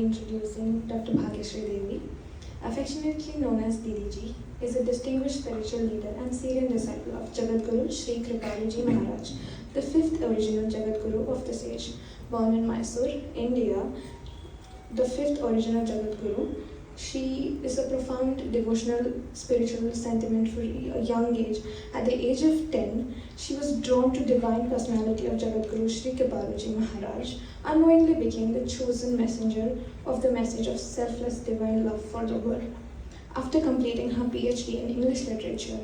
introducing Dr. Bhagyashree Devi. Affectionately known as Didi Ji, is a distinguished spiritual leader and serene disciple of Jagadguru Sri Kripaluji Maharaj, the fifth original Jagadguru of the sage. Born in Mysore, India, the fifth original Jagadguru, she is a profound devotional spiritual sentiment for a young age. At the age of 10, she was drawn to divine personality of Jagadguru Sri Kripaluji Maharaj, unknowingly became the chosen messenger of the message of selfless divine love for the world. After completing her PhD in English literature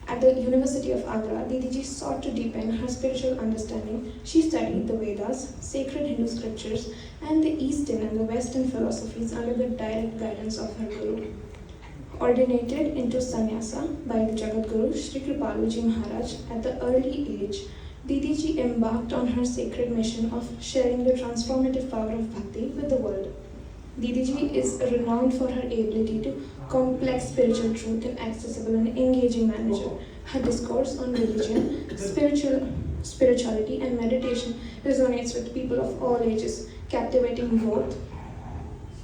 at the University of Agra, Didiji sought to deepen her spiritual understanding. She studied the Vedas, sacred Hindu scriptures, and the Eastern and the Western philosophies under the direct guidance of her Guru. Ordinated into sannyasa by the Jagadguru Sri Kripaluji Maharaj at the early age, Didiji embarked on her sacred mission of sharing the transformative power of bhakti with the world. Didiji is renowned for her ability to complex spiritual truth in accessible and engaging manner. Her discourse on religion, spirituality, and meditation resonates with people of all ages, captivating both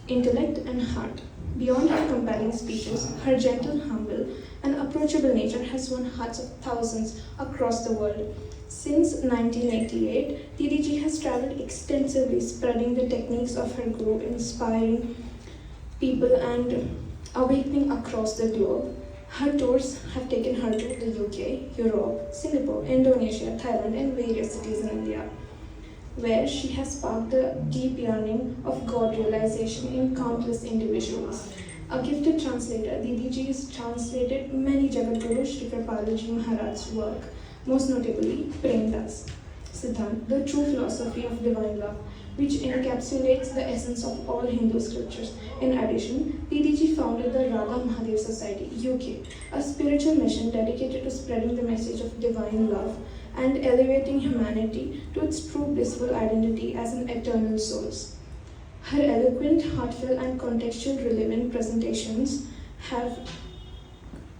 intellect and heart. Beyond her compelling speeches, her gentle, humble, and approachable nature has won hearts of thousands across the world. Since 1988, Didiji has traveled extensively, spreading the techniques of her guru, inspiring people and awakening across the globe. Her tours have taken her to the UK, Europe, Singapore, Indonesia, Thailand, and various cities in India, where she has sparked the deep yearning of God realization in countless individuals. A gifted translator, Didiji has translated many Jagadguru Sri Kripaluji Maharaj's work, most notably Premdas Siddhant, the true philosophy of divine love, which encapsulates the essence of all Hindu scriptures. In addition, Didiji founded the Radha Mahadev Society, UK, a spiritual mission dedicated to spreading the message of divine love and elevating humanity to its true blissful identity as an eternal souls. Her eloquent, heartfelt, and contextual relevant presentations have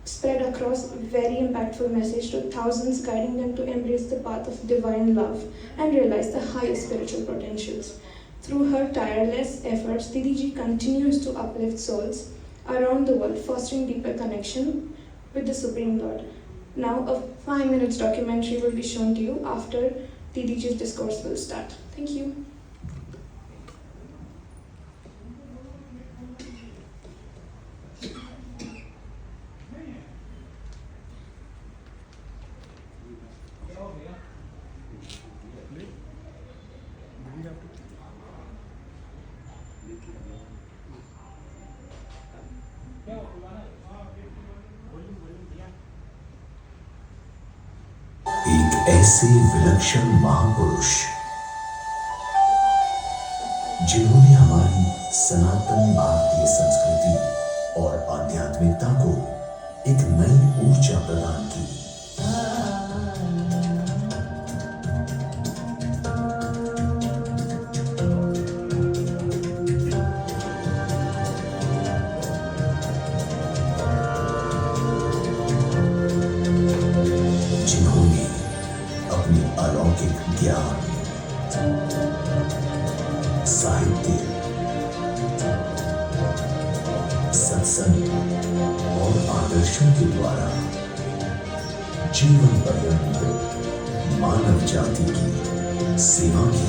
spread across very impactful message to thousands, guiding them to embrace the path of divine love and realize the highest spiritual potentials. Through her tireless efforts, Didiji continues to uplift souls around the world, fostering deeper connection with the Supreme Lord. Now, a 5 minutes documentary will be shown to you after Didiji's discourse will start. Thank you. एक ऐसे विलक्षण महापुरुष जिन्होंने हमारी सनातन भारतीय संस्कृति और आध्यात्मिकता को एक नई ऊर्जा प्रदान की। जिन्होंने अपनी अलौकिक ज्ञान, साहित्य, सत्संग और आदर्शों के द्वारा जीवन पर्यंत मानव जाति की सेवा की।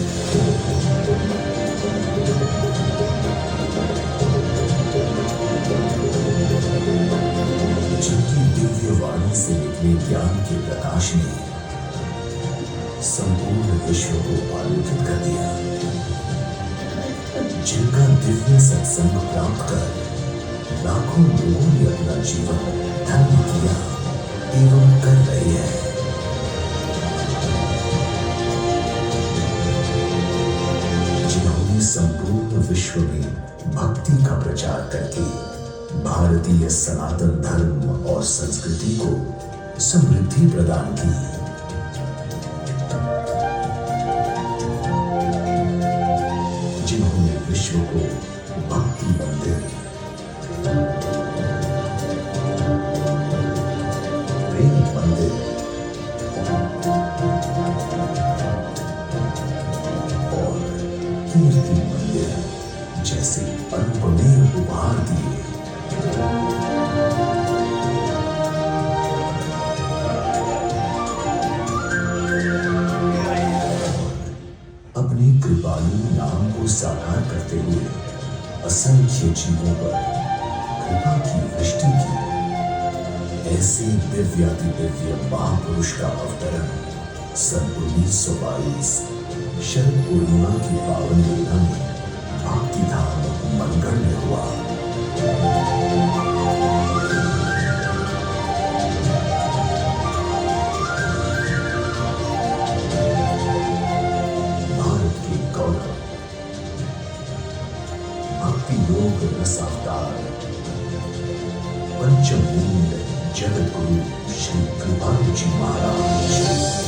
जिनकी दिव्य वाणी से निकले ज्ञान के प्रकाश ने संपूर्ण विश्व को आलोकित कर दिया। जिनका दिव्य सत्संग प्राप्त कर लाखों लोगों ने अपना जीवन धन्य किया एवं कर रहे हैं। जिन्होंने संपूर्ण विश्व में भक्ति का प्रचार करके भारतीय सनातन धर्म और संस्कृति को समृद्धि प्रदान की। जिन्होंने विश्व को भक्ति मंदिर, प्रेम मंदिर और कीर्ति मंदिर जैसे अनुपमेय उपहार दिए। अपने कृपालु नाम को साकार करते हुए असंख्य जीवों पर कृपा की वृष्टि की। ऐसे दिव्यातिदिव्य महापुरुष का अवतरण सन 1922 शरद पूर्णिमा की पावन बेला में भक्ति धाम मनगढ़ में हुआ। भारत के गौरव भक्ति योग रसावतार पंचमूल जगत गुरु श्री कृपालु जी महाराज।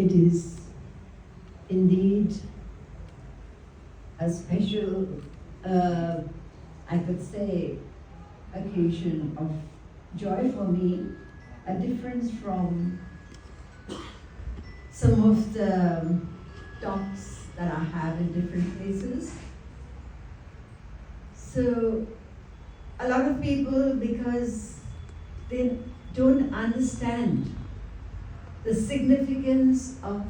It is indeed a special, I could say, occasion of joy for me, a difference from some of the talks that I have in different places. So, a lot of people, because they don't understand the significance of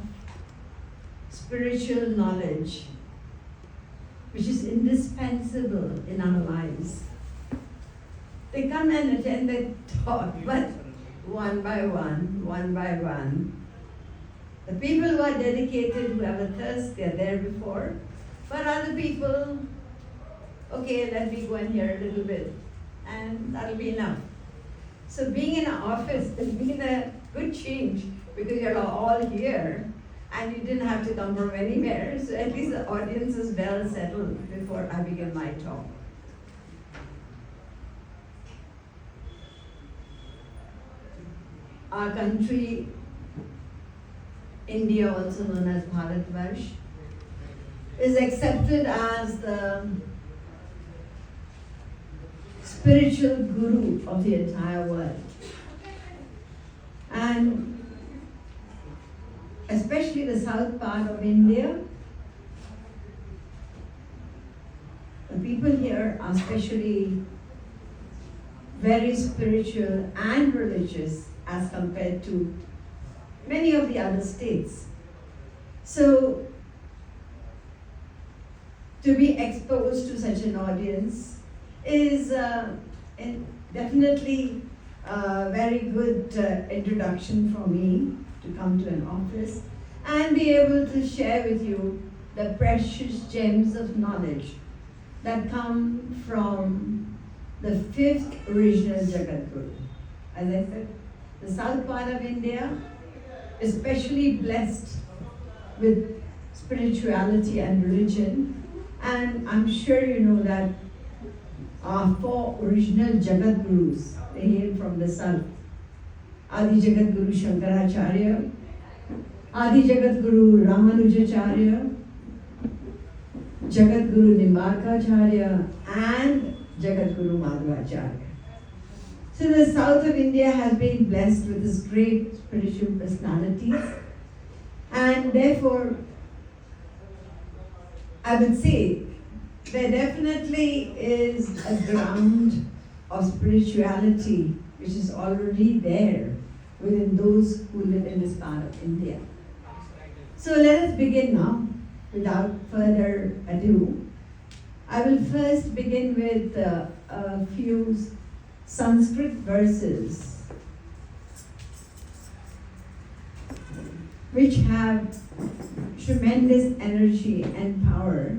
spiritual knowledge, which is indispensable in our lives. They come and attend the talk, but one by one. The people who are dedicated, who have a thirst, they are there before. But other people, okay, let me go and hear a little bit, and that'll be enough. So being in an office has been a good change, because you're all here and you didn't have to come from anywhere, so at least the audience is well settled before I begin my talk. Our country, India, also known as Bharatvarsh, is accepted as the spiritual guru of the entire world. And especially the south part of India, the people here are especially very spiritual and religious as compared to many of the other states. So, to be exposed to such an audience is definitely a very good introduction for me to come to an office and be able to share with you the precious gems of knowledge that come from the fifth original Jagat Guru. As I said, the south part of India, especially blessed with spirituality and religion, and I'm sure you know that our four original Jagat Gurus, they hail from the south. Adi Jagat Guru Shankaracharya, Adi Jagat Guru Ramanujacharya, Jagat Guru Nimbarkacharya, and Jagat Guru Madhvacharya. So the south of India has been blessed with this great spiritual personalities, and therefore I would say there definitely is a ground of spirituality which is already there within those who live in this part of India. So let us begin now. Without further ado, I will first begin with a few Sanskrit verses which have tremendous energy and power,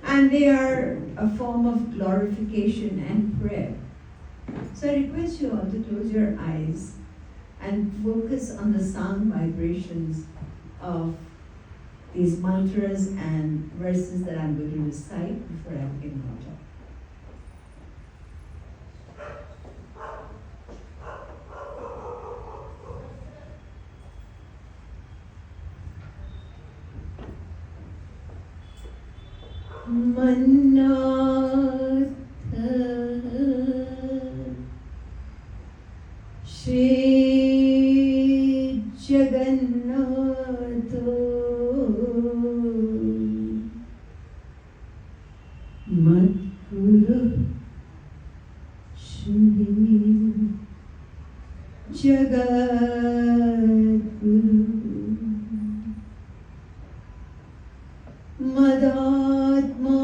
and they are a form of glorification and prayer. So I request you all to close your eyes and focus on the sound vibrations of these mantras and verses that I'm going to recite before I begin water. Mannath Shri Jagannatho Madhuru Shri Jagadguru Madatma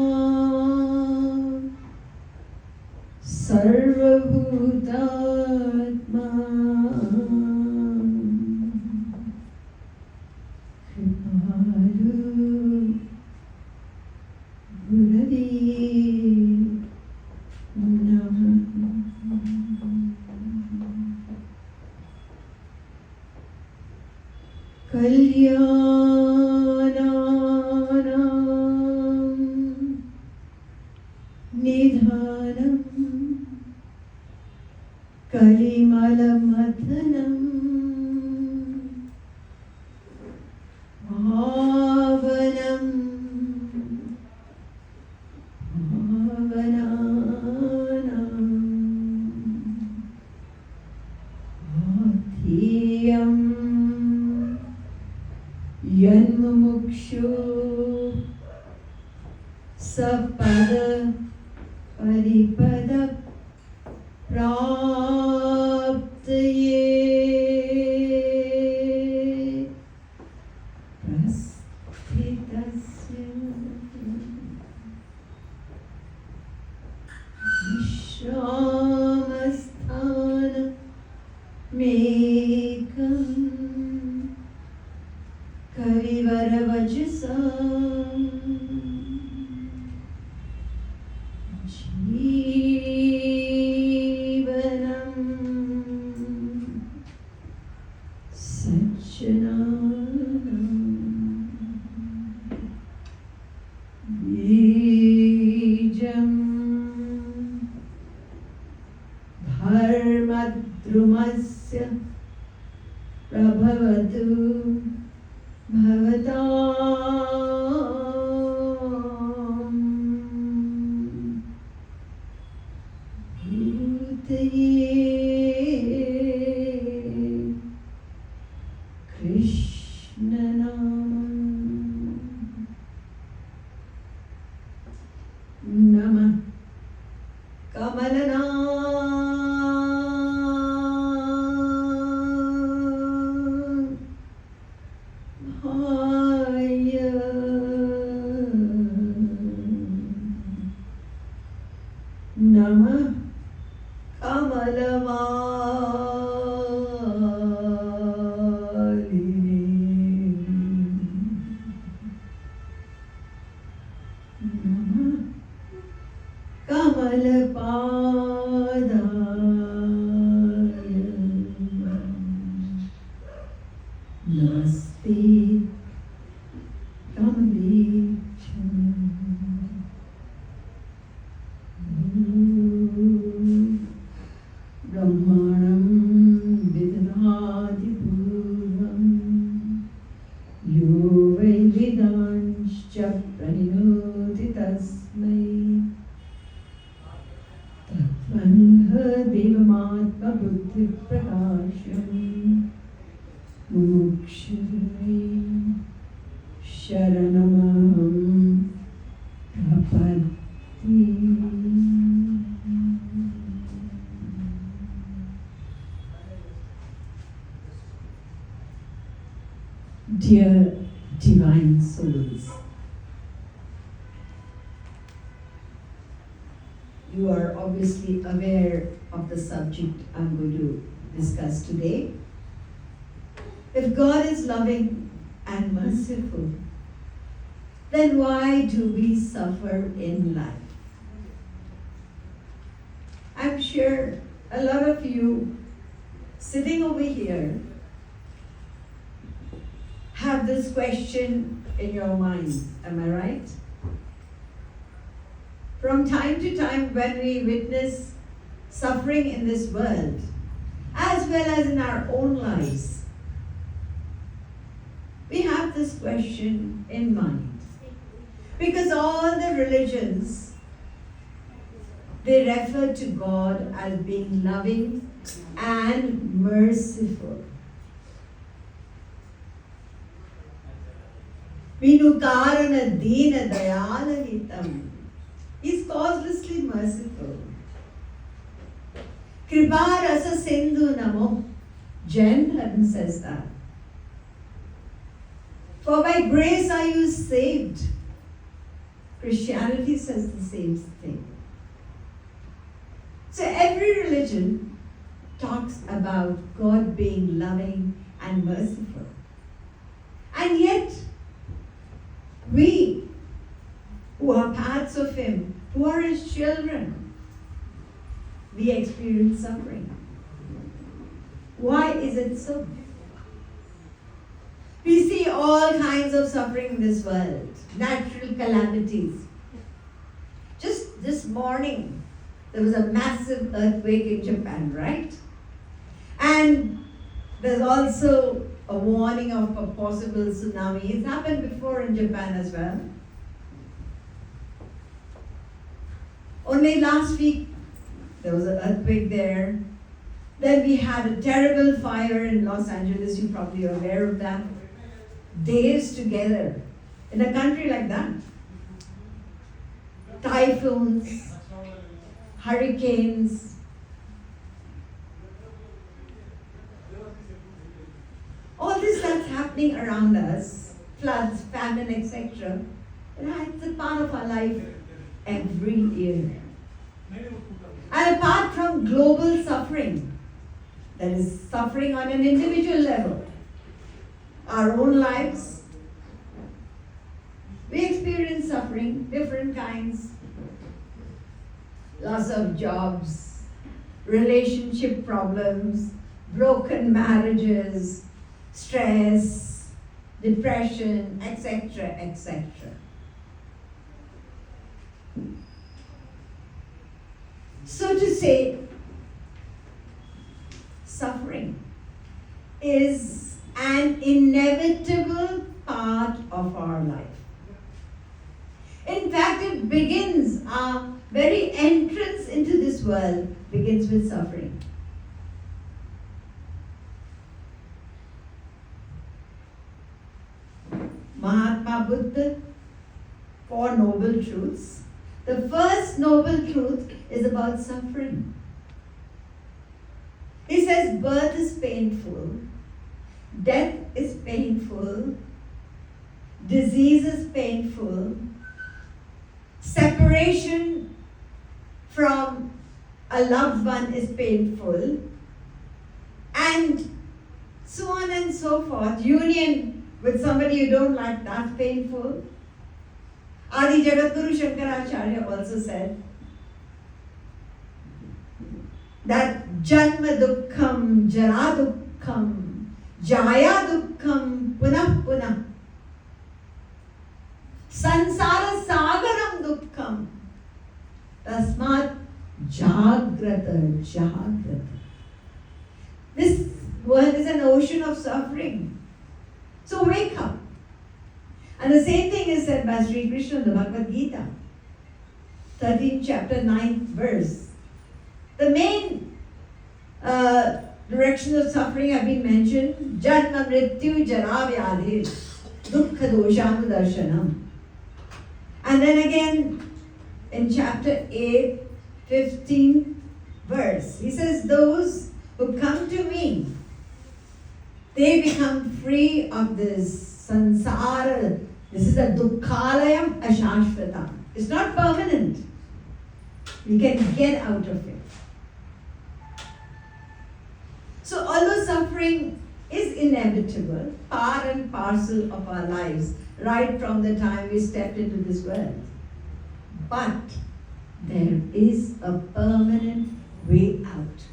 Sarvabhutatma Kripalu Gurave Namah. Kalyananam Nidhanam Kalimalammathanam Bhavanam Bhavananam Bhatiyam Yanmumukshu Sapada Paripada Praptaye Prasthitasya Vishramasthana Mekam Kavivaravajasam Jeevanam Satchananam Bijam Dharmadrumasya Prabhavatu Bhavatam Bhutaye Krishna Namam Namah Kamalana Namah Kamalavalini Namah Kamalapadaya Namaste Kamalechana Brahmanam Vidhati Purvam Yo Vedanshcha Pranoti Tasmai Tatvanha Devamatma Buddhi Prakasham Mumukshvai Sharanamaham Prapatti. Dear Divine Souls, you are obviously aware of the subject I'm going to discuss today. If God is loving and merciful, then why do we suffer in life? I'm sure a lot of you sitting over here have this question in your minds. Am I right? From time to time, when we witness suffering in this world, as well as in our own lives, we have this question in mind. Because all the religions, they refer to God as being loving and merciful. Vinukarana dina dayala hitam. He's causelessly merciful. Kripa rasa sindhu namo. Jain says that. For by grace are you saved. Christianity says the same thing. So every religion talks about God being loving and merciful. And yet, we who are parts of Him, who are His children, we experience suffering. Why is it so? We see all kinds of suffering in this world, natural calamities. Just this morning, there was a massive earthquake in Japan, right? And there's also a warning of a possible tsunami. It's happened before in Japan as well. Only last week, there was an earthquake there. Then we had a terrible fire in Los Angeles. You probably are aware of that. Days together in a country like that. Typhoons, hurricanes. All this that's happening around us, floods, famine, etc. It's a part of our life every year. And apart from global suffering, there is suffering on an individual level. Our own lives, we experience suffering, different kinds. Loss of jobs, relationship problems, broken marriages, stress, depression, etc., etc. So to say, suffering is an inevitable part of our life. In fact, it begins, our very entrance into this world begins with suffering. Mahatma Buddha, 4 noble truths. The first noble truth is about suffering. He says birth is painful, death is painful, disease is painful, separation from a loved one is painful, and so on and so forth. Union with somebody you don't like, that's painful. Adi Jagadguru Shankaracharya also said that Janma Dukkham, Jara Dukkham, Jaya Dukkham, Punah Punah. Sansara Sagaram Dukkham. Tasmat Jagrata, Jagrata. This world is an ocean of suffering. So wake up. And the same thing is said by Sri Krishna in the Bhagavad Gita, 13th chapter, 9th verse. The main directions of suffering have been mentioned. Janma Mrityu Jara Vyadhi Dukkha Doshanu Darshanam. And then again in chapter 8, 15th verse, he says, those who come to me, they become free of this sansara. This is a dukkhalayam ashashvatam. It's not permanent. We can get out of it. So although suffering is inevitable, part and parcel of our lives, right from the time we stepped into this world, but there is a permanent way out.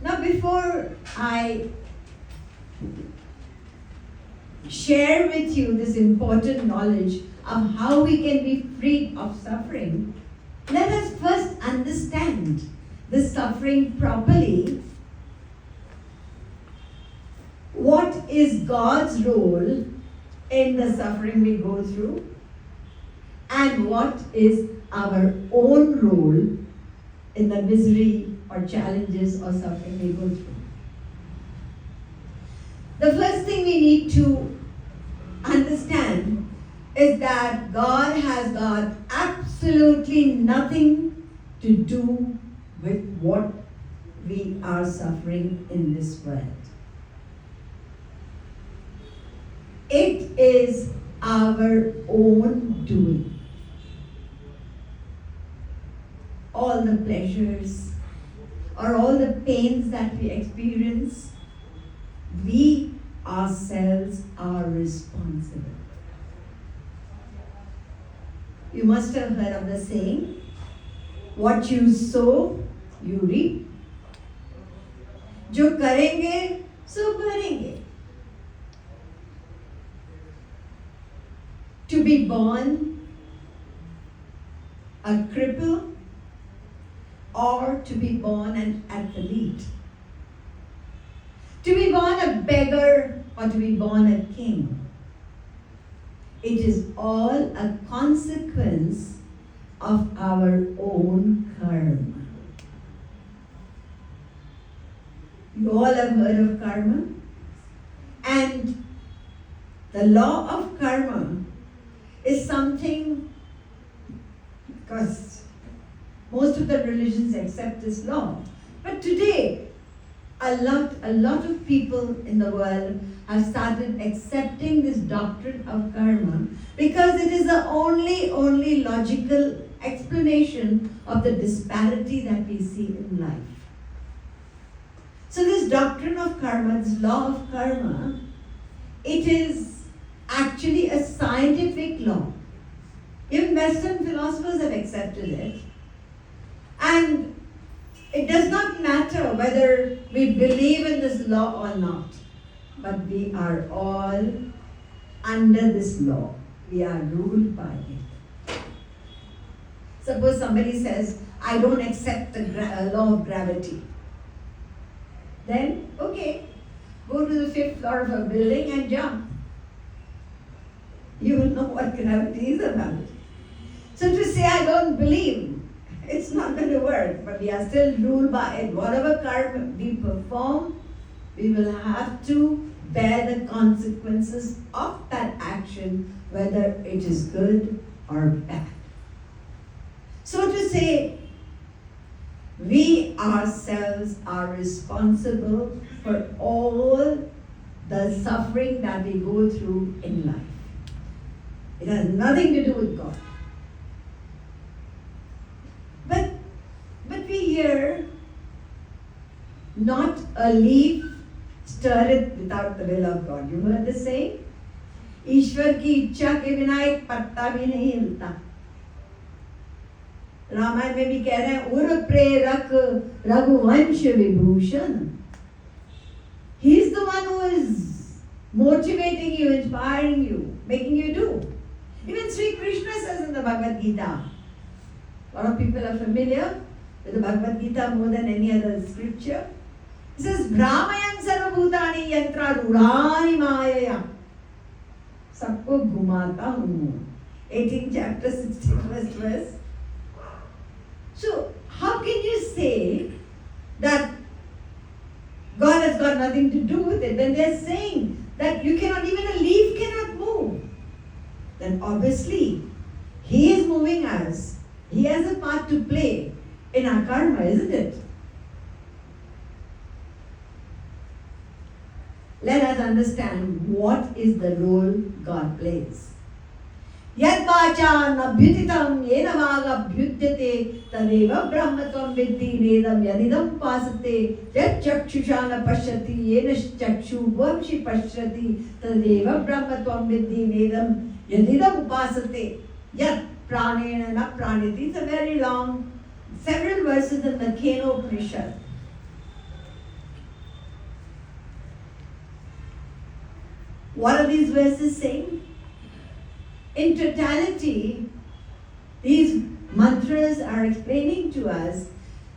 Now, before I share with you this important knowledge of how we can be free of suffering, let us first understand the suffering properly. What is God's role in the suffering we go through? And what is our own role in the misery or challenges or suffering we go through? The first thing we need to understand is that God has got absolutely nothing to do with what we are suffering in this world. It is our own doing. All the pleasures or all the pains that we experience, we ourselves are responsible. You must have heard of the saying, what you sow, you reap. जो करेंगे सो भरेंगे. To be born a cripple or to be born an athlete. To be born a beggar or to be born a king. It is all a consequence of our own karma. You all have heard of karma? And the law of karma is something, because most of the religions accept this law. But today, a lot of people in the world have started accepting this doctrine of karma because it is the only logical explanation of the disparity that we see in life. So this doctrine of karma, this law of karma, it is actually a scientific law. Even Western philosophers have accepted it. And it does not matter whether we believe in this law or not, but we are all under this law. We are ruled by it. Suppose somebody says, I don't accept the law of gravity. Then, okay, go to the 5th floor of a building and jump. You will know what gravity is about. So to say, I don't believe, it's not going to work, but we are still ruled by it. Whatever karma we perform, we will have to bear the consequences of that action, whether it is good or bad. So to say, we ourselves are responsible for all the suffering that we go through in life. It has nothing to do with God. But we hear, not a leaf stirreth without the will of God. You heard the saying? ईश्वर की इच्छा के बिना एक पत्ता भी नहीं हिलता. रामायण में भी कह रहे हैं, उर प्रेरक Raghuvansh Vibhushan. He is the one who is motivating you, inspiring you, making you do. Even Sri Krishna says in the Bhagavad Gita. A lot of people are familiar with the Bhagavad Gita more than any other scripture. He says, Brahmayan sarvabhutani yantra rudhani mayaya. Sabko ghumata hu. 18th chapter, 61st verse. So, how can you say that God has got nothing to do with it when they're saying that you cannot, even a leaf cannot move? Then obviously, He is moving us. He has a part to play in our karma, isn't it? Let us understand what is the role God plays. यद्वाचा नभ्युदितं येन वागभ्युद्यते तदेव ब्रह्म त्वं विद्धि नेदं यदिदं उपासते यच्चक्षुषा न पश्यति येन चक्षुर्वंशि पश्यति तदेव ब्रह्म त्वं विद्धि नेदं यदिदं उपासते यत् pranena na praniti. It's a very long, several verses in the Kenopanishad. What are these verses saying? In totality, these mantras are explaining to us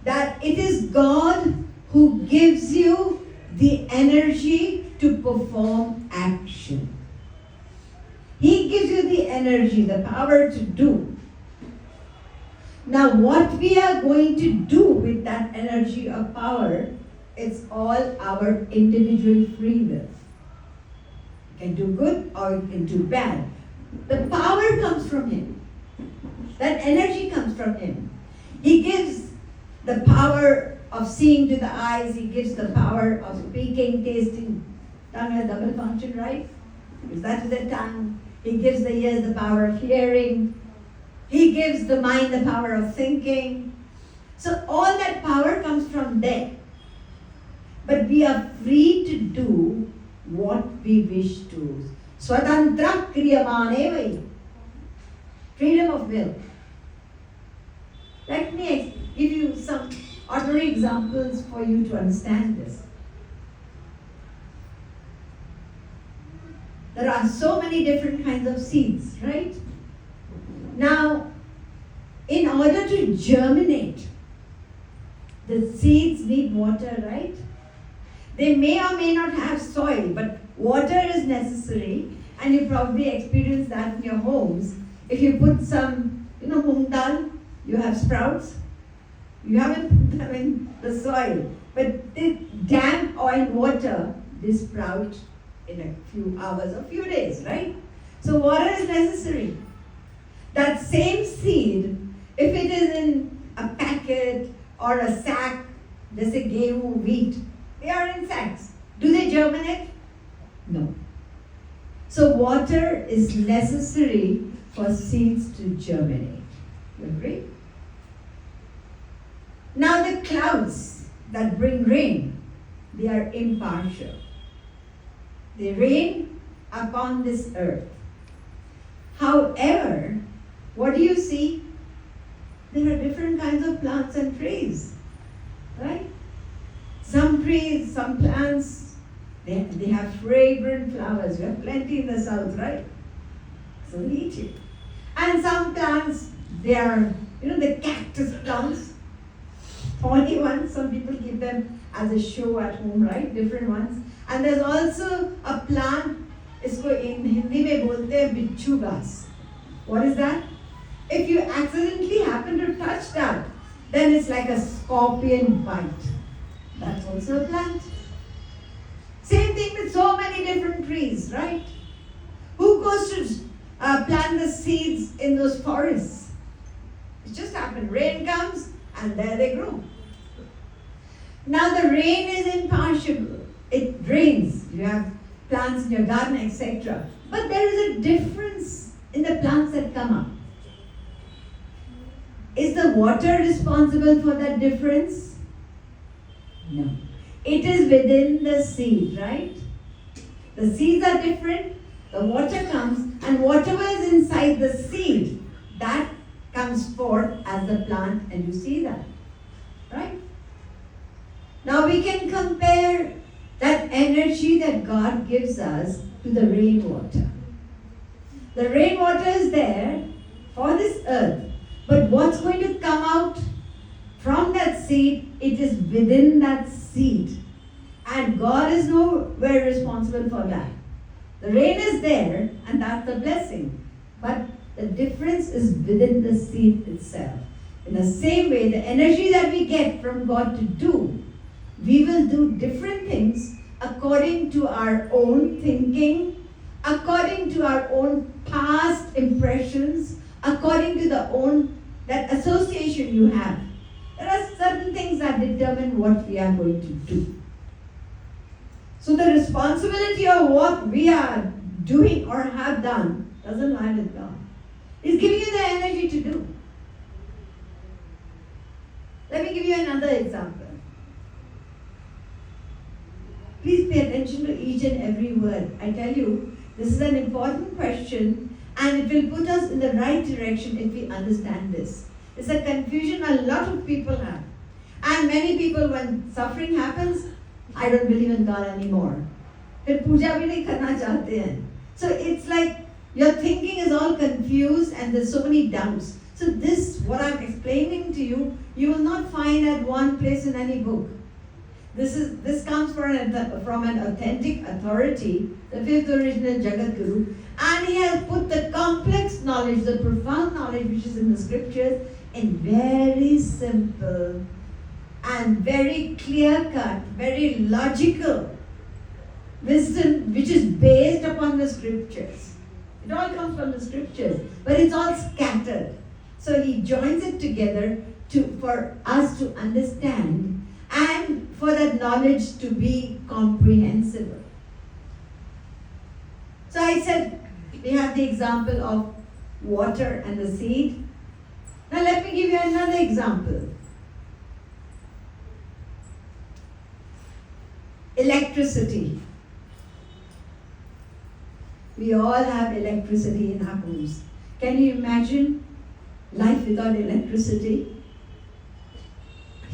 that it is God who gives you the energy to perform action. He gives you the energy, the power to do. Now, what we are going to do with that energy or power, it's all our individual free will. You can do good or you can do bad. The power comes from Him. That energy comes from Him. He gives the power of seeing to the eyes. He gives the power of speaking, tasting. Tongue has double function, right? Because that is the tongue. He gives the ears the power of hearing. He gives the mind the power of thinking. So all that power comes from there. But we are free to do what we wish to. Swatantra kriyamane vai. Freedom of will. Let me give you some ordinary examples for you to understand this. There are so many different kinds of seeds, right? Now, in order to germinate, the seeds need water, right? They may or may not have soil, but water is necessary, and you probably experience that in your homes. If you put some, mung dal, you have sprouts. You haven't put them in the soil, but the damp oil water, they sprout in a few hours or few days, right? So water is necessary. That same seed, if it is in a packet or a sack, they say gehu, wheat, they are in sacks. Do they germinate? No. So water is necessary for seeds to germinate. You agree? Now the clouds that bring rain, they are impartial. They rain upon this earth. However, what do you see? There are different kinds of plants and trees, right? Some trees, some plants, they have fragrant flowers. We have plenty in the south, right? So we eat it. And some plants, they are, the cactus plants, thorny ones. Some people keep them as a show at home, right? Different ones. And there's also a plant, isko in Hindi mein bolte hain bichu grass. What is that? If you accidentally happen to touch that, then it's like a scorpion bite. That's also a plant. Same thing with so many different trees, right? Who goes to plant the seeds in those forests? It just happened. Rain comes and there they grow. Now the rain is impartial. It rains. You have plants in your garden, etc. But there is a difference in the plants that come up. Is the water responsible for that difference? No. It is within the seed, right? The seeds are different, the water comes, and whatever is inside the seed, that comes forth as the plant, and you see that, right? Now we can compare that energy that God gives us to the rainwater. The rainwater is there for this earth, but what's going to come out from that seed, it is within that seed. And God is nowhere responsible for that. The rain is there, and that's the blessing. But the difference is within the seed itself. In the same way, the energy that we get from God to do, we will do different things according to our own thinking, according to our own past impressions, according to that association you have. There are certain things that determine what we are going to do. So the responsibility of what we are doing or have done doesn't lie with God. He's giving you the energy to do. Let me give you another example. Please pay attention to each and every word. I tell you, this is an important question and it will put us in the right direction if we understand this. It's a confusion a lot of people have. And many people, when suffering happens, I don't believe in God anymore. फिर पूजा भी नहीं करना चाहते हैं. So it's like your thinking is all confused and there's so many doubts. So this, what I'm explaining to you, you will not find at one place in any book. This comes from an authentic authority, the fifth original Jagat Guru, and he has put the complex knowledge, the profound knowledge which is in the scriptures, in very simple and very clear-cut, very logical wisdom which is based upon the scriptures. It all comes from the scriptures, but it's all scattered. So he joins it together for us to understand and for that knowledge to be comprehensible. So I said, we have the example of water and the seed. Now let me give you another example. Electricity. We all have electricity in our homes. Can you imagine life without electricity?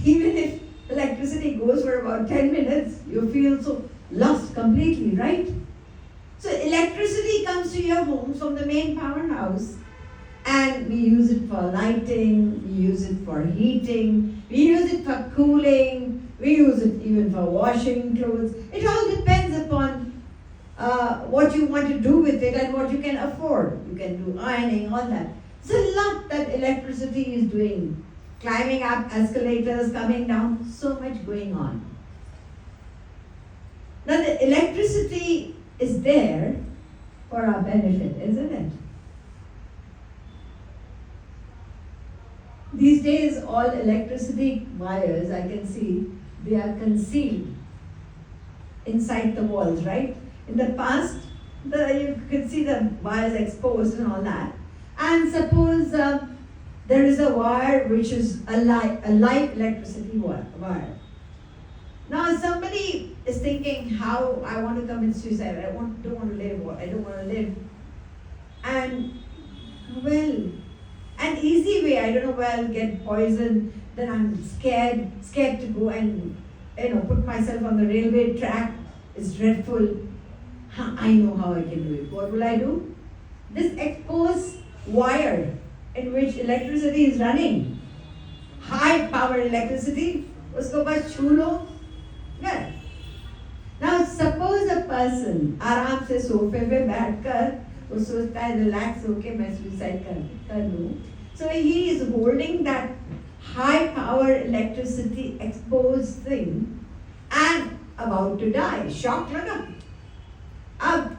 Even if electricity goes for about 10 minutes, you feel so lost completely, right? So electricity comes to your homes from the main powerhouse, and we use it for lighting, we use it for heating, we use it for cooling, we use it even for washing clothes. It all depends upon what you want to do with it and what you can afford. You can do ironing, all that. It's a lot that electricity is doing. Climbing up escalators, coming down, so much going on. Now the electricity is there for our benefit, isn't it? These days, all electricity wires, I can see, they are concealed inside the walls, right? In the past, you could see the wires exposed and all that. And suppose there is a wire which is a live electricity wire. Now somebody is thinking, how I want to commit suicide, I don't want to live. And well, an easy way, I don't know where I'll get poisoned, then I'm scared to go and put myself on the railway track. It's dreadful. I know how I can do it. What will I do? This exposed wire in which electricity is running, high power electricity, usko bas chhu lo, yeah. Now suppose a person आराम से सोफे पे बैठकर वो सोचता है relax होके मैं सुसाइड कर लूँ. So he is holding that high power electricity exposed thing and about to die. Shock लगा. अब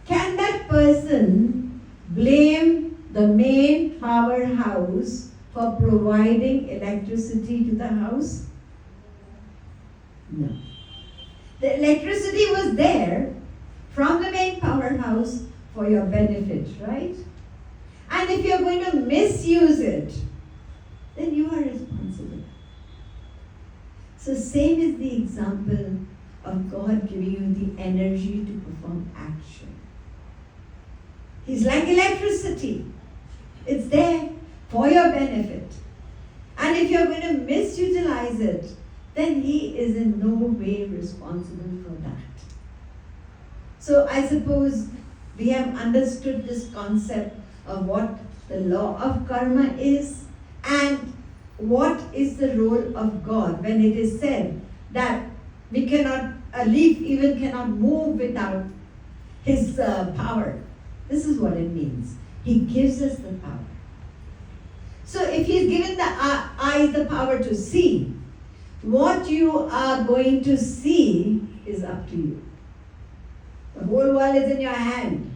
can that person blame the main powerhouse for providing electricity to the house? No. The electricity was there from the main powerhouse for your benefit, right? And if you're going to misuse it, then you are responsible. So same is the example of God giving you the energy to perform action. He's like electricity. It's there for your benefit. And if you're going to misutilize it, then he is in no way responsible for that. So I suppose we have understood this concept of what the law of karma is and what is the role of God when it is said that we cannot, a leaf even cannot move without his power. This is what it means. He gives us the power. So if he's given the eyes the power to see, what you are going to see is up to you. The whole world is in your hand.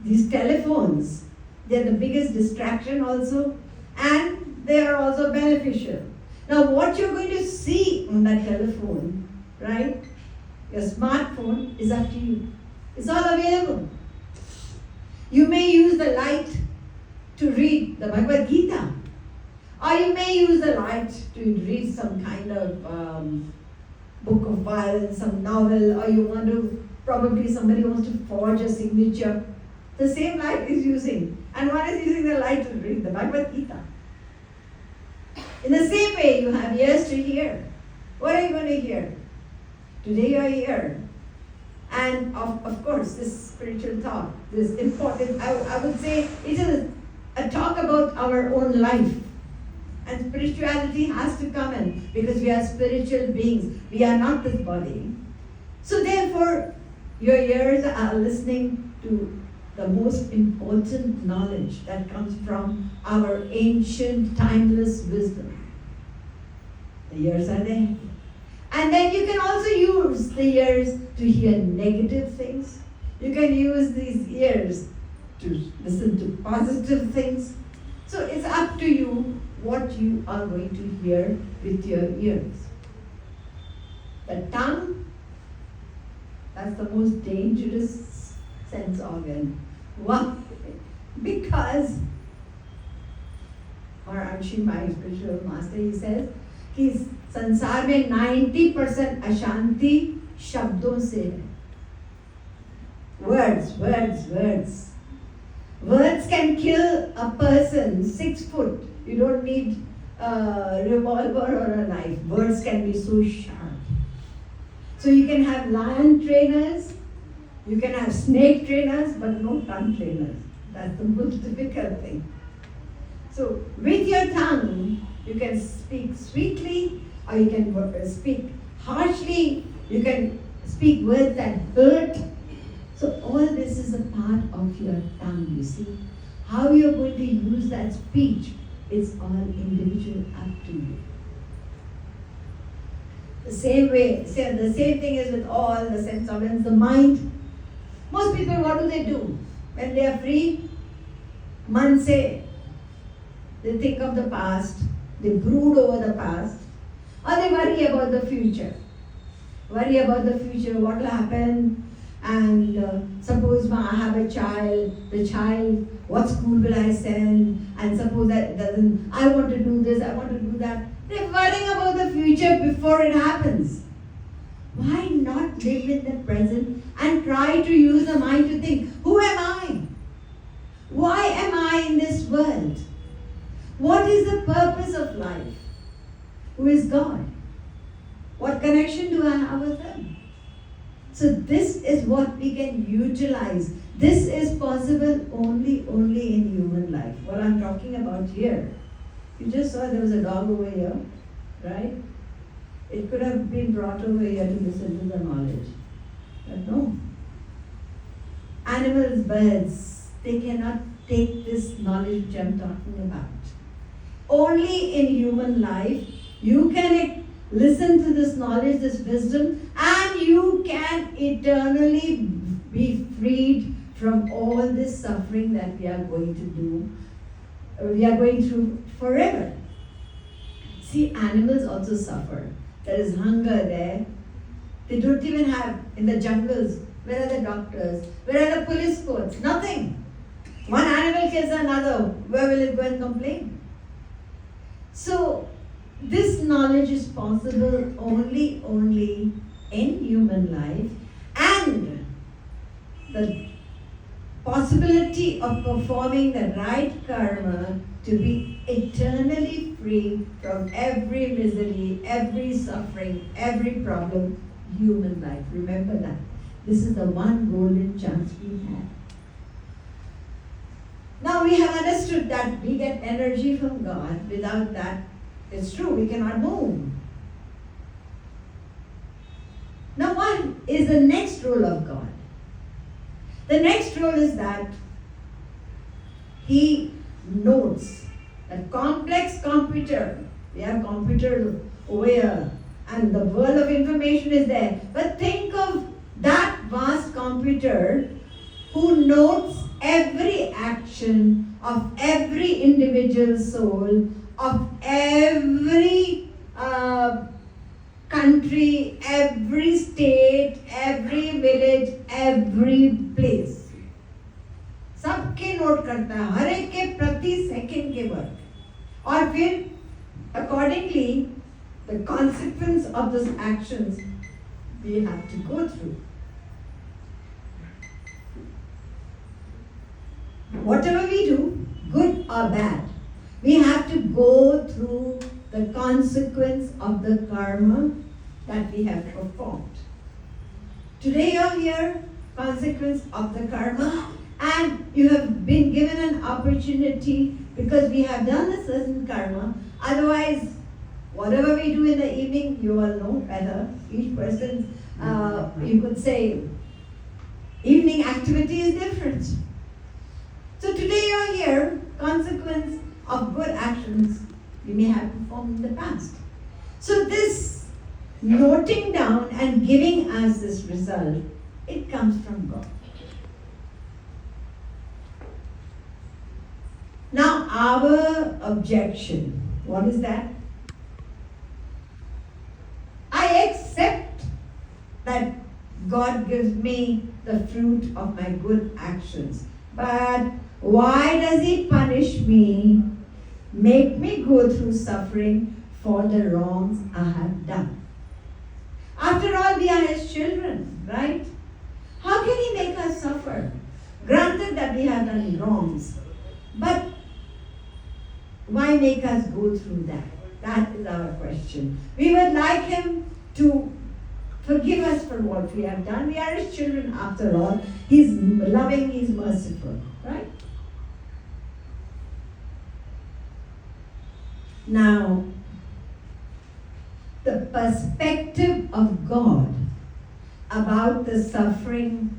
These telephones, they're the biggest distraction also, and they are also beneficial. Now what you're going to see on that telephone, right, your smartphone, is up to you. It's all available. You may use the light to read the Bhagavad Gita. Or you may use the light to read some kind of book of violence, some novel, or you want to, probably somebody wants to forge a signature. The same light is using, and one is using the light to read the Bhagavad Gita. In the same way, you have ears to hear. What are you going to hear? Today you are here. And of course, this spiritual talk, this important, I would say it is a talk about our own life. And spirituality has to come in because we are spiritual beings. We are not this body. So therefore, your ears are listening to the most important knowledge that comes from our ancient, timeless wisdom. The ears are there. And then you can also use the ears to hear negative things. You can use these ears to listen to positive things. So it's up to you what you are going to hear with your ears. The tongue, that's the most dangerous sense organ. Why? Because, or actually my spiritual master, he says, कि संसार में 90% अशांति शब्दों से है. Words. Words can kill a person 6 foot. You don't need a revolver or a knife. Words can be so sharp. So you can have lion trainers, you can have snake trainers, but no tongue trainers. That's the most difficult thing. So with your tongue, you can speak sweetly, or you can speak harshly, you can speak words that hurt. So all this is a part of your tongue, you see. How you're going to use that speech is all individual, up to you. The same way, the same thing is with all the sense organs, the mind. Most people, what do? When they are free, man se, they think of the past, they brood over the past, or they worry about the future. What will happen, and suppose I have a child, what school will I send, and suppose that doesn't, I want to do this, I want to do that. They're worrying about the future before it happens. Why not live in the present and try to use the mind to think, who am I? Why am I in this world? What is the purpose of life? Who is God? What connection do I have with Him? So this is what we can utilize. This is possible only in human life. What I'm talking about here. You just saw there was a dog over here, right? It could have been brought over here to listen to the knowledge. But no. Animals, birds, they cannot take this knowledge which I'm talking about. Only in human life, you can listen to this knowledge, this wisdom, and you can eternally be freed from all this suffering that we are going to do. We are going through forever. See, animals also suffer. There is hunger there. They don't even have, in the jungles, where are the doctors? Where are the police courts? Nothing. One animal kills another. Where will it go and complain? So, this knowledge is possible only in human life, and the possibility of performing the right karma to be eternally free from every misery, every suffering, every problem, human life. Remember that. This is the one golden chance we have. Now we have understood that we get energy from God. Without that, it's true, we cannot move. Now what is the next role of God? The next role is that He notes that complex computer. We have computers over here, and the world of information is there. But think of that vast computer who notes every action of every individual soul, of every country, every state, every village, every place. सबके note करता है, हर एक के प्रति second के work, और फिर accordingly the consequence of those actions we have to go through. Whatever we do, good or bad, we have to go through the consequence of the karma that we have performed. Today you're here, consequence of the karma, and you have been given an opportunity because we have done a certain karma. Otherwise, whatever we do in the evening, you all know better. Each person, you could say, evening activity is different. So today you're here, consequence of good actions you may have performed in the past. So this noting down and giving us this result, it comes from God. Now our objection, what is that? I accept that God gives me the fruit of my good actions, but why does He punish me, make me go through suffering for the wrongs I have done? After all, we are His children, right? How can He make us suffer? Granted that we have done wrongs, but why make us go through that? That is our question. We would like Him to forgive us for what we have done. We are His children after all. He's loving, He's merciful, right? Now, the perspective of God about the suffering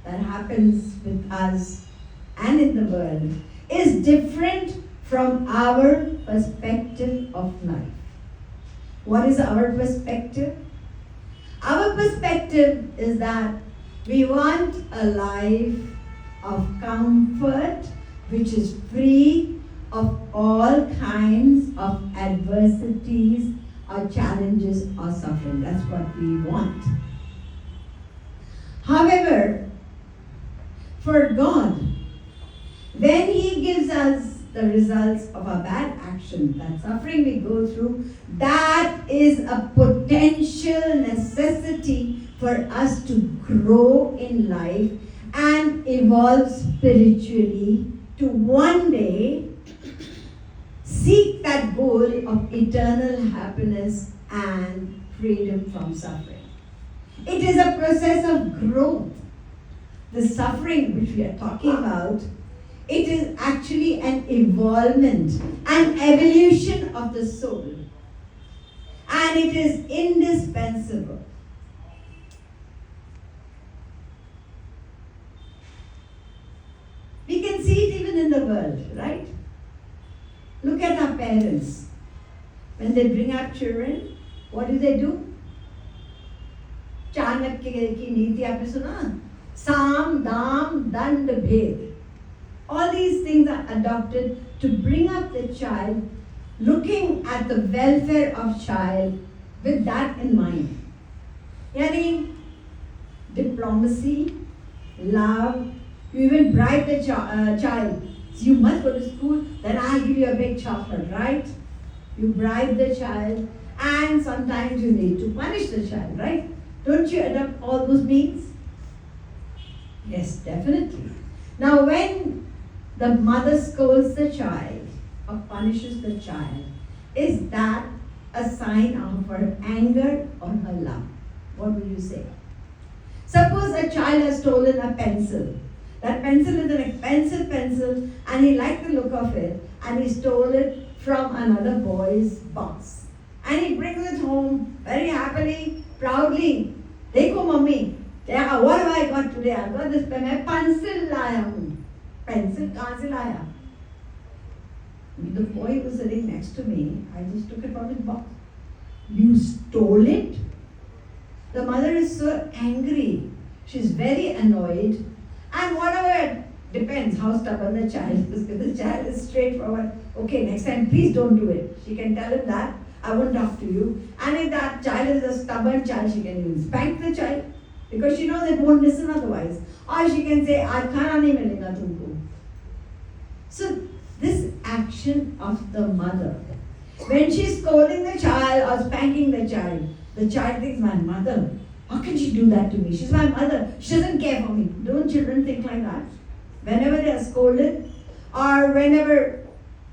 that happens with us and in the world is different from our perspective of life. What is our perspective? Our perspective is that we want a life of comfort which is free of all kinds of adversities or challenges or suffering. That's what we want. However, for God, when He gives us the results of our bad action, that suffering we go through, that is a potential necessity for us to grow in life and evolve spiritually to one day seek that goal of eternal happiness and freedom from suffering. It is a process of growth. The suffering which we are talking about, it is actually an evolvement, an evolution of the soul. And it is indispensable. We can see it even in the world, right? Look at our parents. When they bring up children, what do? Chanakya की नीति आपने सुना? Sam, Dam, Dand, Bhed. All these things are adopted to bring up the child, looking at the welfare of child with that in mind. Yani, diplomacy, love, you even bribe the child. So you must go to school, then I'll give you a big chocolate, right? You bribe the child, and sometimes you need to punish the child, right? Don't you adopt all those means? Yes, definitely. Now, when the mother scolds the child or punishes the child, is that a sign of her anger or her love? What will you say? Suppose a child has stolen a pencil. That pencil is an expensive pencil and he liked the look of it and he stole it from another boy's box. And he brings it home very happily, proudly. Dekho mummy, what have I got today? I got this pen. मैं pencil लाया हूँ. Pencil कहाँ से लाया? The boy was sitting next to me. I just took it from his box. You stole it? The mother is so angry. She's very annoyed. And whatever, depends how stubborn the child is. If the child is straightforward, okay, next time please don't do it. She can tell him that. I won't talk to you. And if that child is a stubborn child, she can even spank the child because she knows it won't listen otherwise. Or she can say, "Aaj khana nahi milega tumko." So this action of the mother, when she's scolding the child or spanking the child thinks, my mother, how can she do that to me? She's my mother. She doesn't care for me. Don't children think like that? Whenever they are scolded, or whenever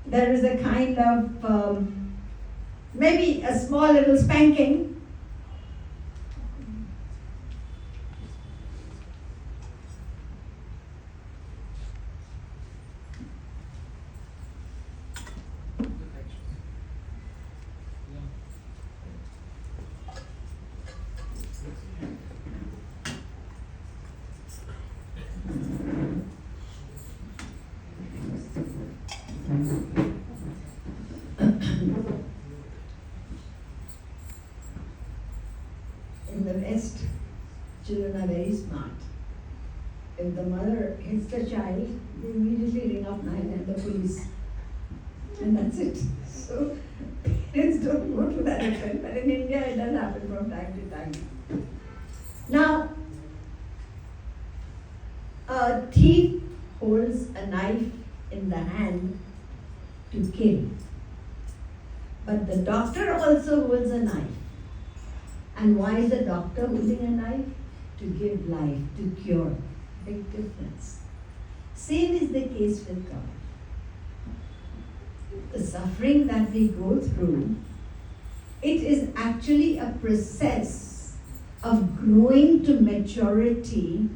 there is a kind of maybe a small little spanking, in the West, children are very smart. If the mother hits the child, they immediately ring up 9 the police. And that's it. So parents don't go to that extent, but in India it does happen from time to time. Now, a thief holds a knife in the hand to kill. But the doctor also holds a knife. And why is the doctor holding a knife? To give life, to cure. Big difference. Same is the case with God. The suffering that we go through, it is actually a process of growing to maturity,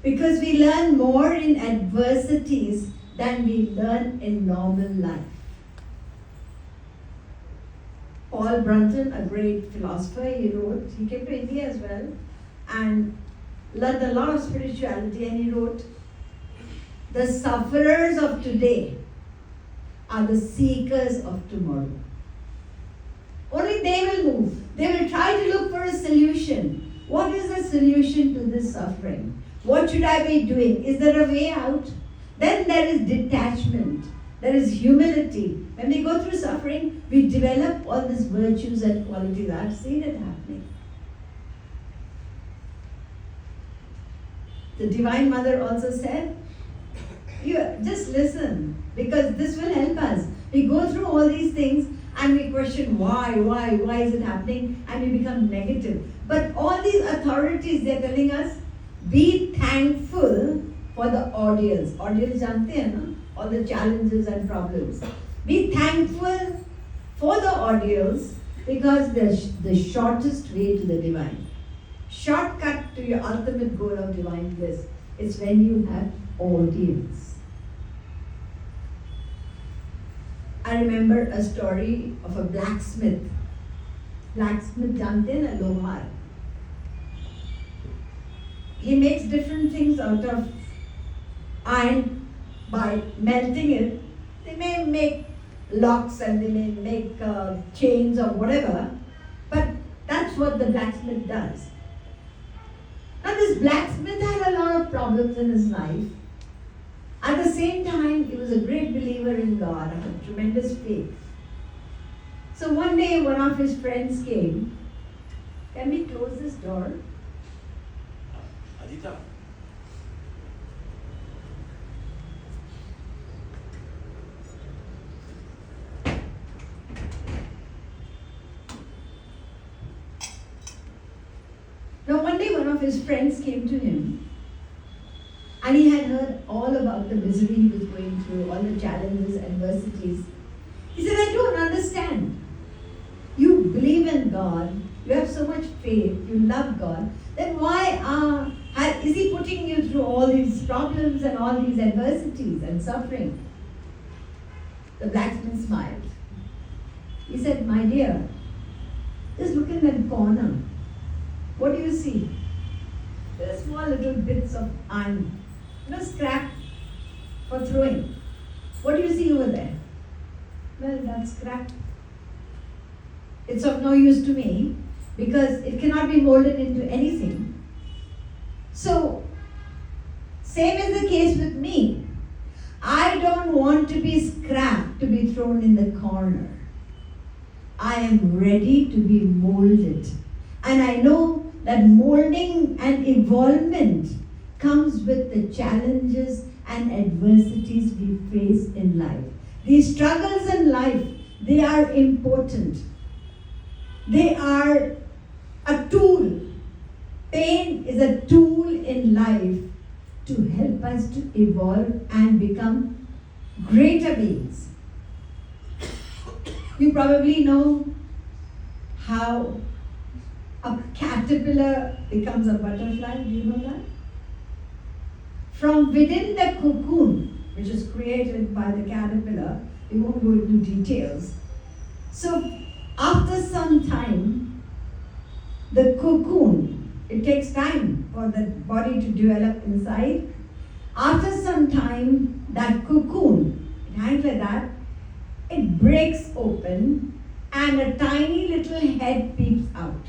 because we learn more in adversities than we learn in normal life. Paul Brunton, a great philosopher, he came to India as well and learned a lot of spirituality, and he wrote, the sufferers of today are the seekers of tomorrow. Only they will move. They will try to look for a solution. What is the solution to this suffering? What should I be doing? Is there a way out? Then there is detachment. There is humility. When we go through suffering, we develop all these virtues and qualities. I've seen it happening. The Divine Mother also said, you just listen, because this will help us. We go through all these things and we question why is it happening, and we become negative. But all these authorities, they're telling us, be thankful for the ordeals. Ordeals, jante hai na? All the challenges and problems. Be thankful for the ordeals, because they're the shortest way to the divine. Shortcut to your ultimate goal of divine bliss is when you have ordeals. I remember a story of a blacksmith. Blacksmith jante na, lohar. He makes different things out of iron by melting it. They may make locks and they may make chains or whatever, but that's what the blacksmith does. Now this blacksmith had a lot of problems in his life. At the same time, he was a great believer in God, had tremendous faith. So one day, one of his friends came. Can we close this door? Adita. Now one day, one of his friends came to him, and he had heard all about the misery he was going through, all the challenges, adversities. He said, I don't understand. You believe in God, you have so much faith, you love God, then why is He putting you through all these problems and all these adversities and suffering? The blacksmith smiled. He said, my dear, just look in that corner. What do you see? There are small little bits of iron, scrap for throwing. What do you see over there? Well, that's scrap. It's of no use to me because it cannot be molded into anything. So, same is the case with me. I don't want to be scrap to be thrown in the corner. I am ready to be molded. And I know that molding and evolvement comes with the challenges and adversities we face in life. These struggles in life, they are important. They are a tool. Pain is a tool in life to help us to evolve and become greater beings. You probably know how a caterpillar becomes a butterfly. Do you know that? From within the cocoon, which is created by the caterpillar, we won't go into details. So, after some time, the cocoon, it takes time for the body to develop inside. After some time, that cocoon, it hangs like that, it breaks open and a tiny little head peeps out.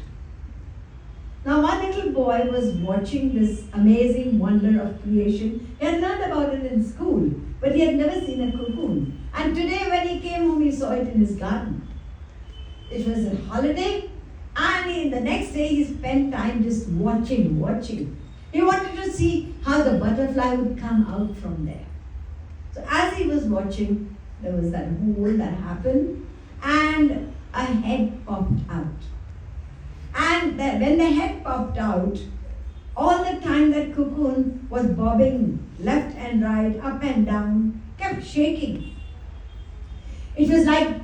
Now, one little boy was watching this amazing wonder of creation. He had learned about it in school, but he had never seen a cocoon. And today, when he came home, he saw it in his garden. It was a holiday, and the next day he spent time just watching. He wanted to see how the butterfly would come out from there. So as he was watching, there was that hole that happened, and a head popped out. And when the head popped out, all the time that cocoon was bobbing left and right, up and down, kept shaking. It was like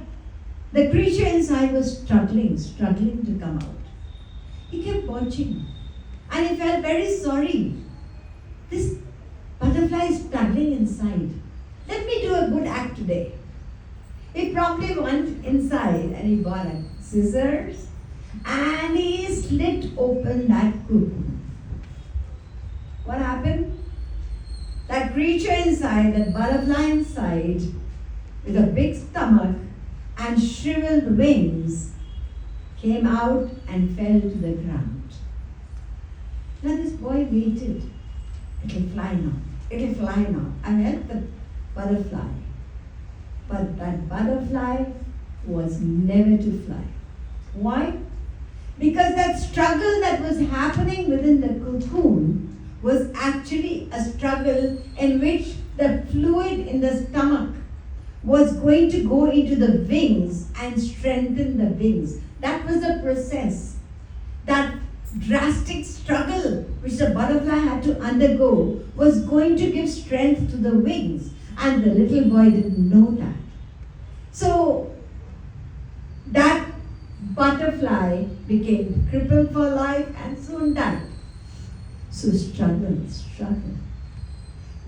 the creature inside was struggling to come out. He kept watching and he felt very sorry. This butterfly is struggling inside. Let me do a good act today. He promptly went inside and he bought a scissors and he slit open that cocoon. What happened? That creature inside, that butterfly inside, with a big stomach and shriveled wings, came out and fell to the ground. Now this boy waited. It'll fly now. I helped the butterfly. But that butterfly was never to fly. Why? Because that struggle that was happening within the cocoon was actually a struggle in which the fluid in the stomach was going to go into the wings and strengthen the wings. That was the process. That drastic struggle which the butterfly had to undergo was going to give strength to the wings, and the little boy didn't know that. So that butterfly became crippled for life and soon died. So struggle.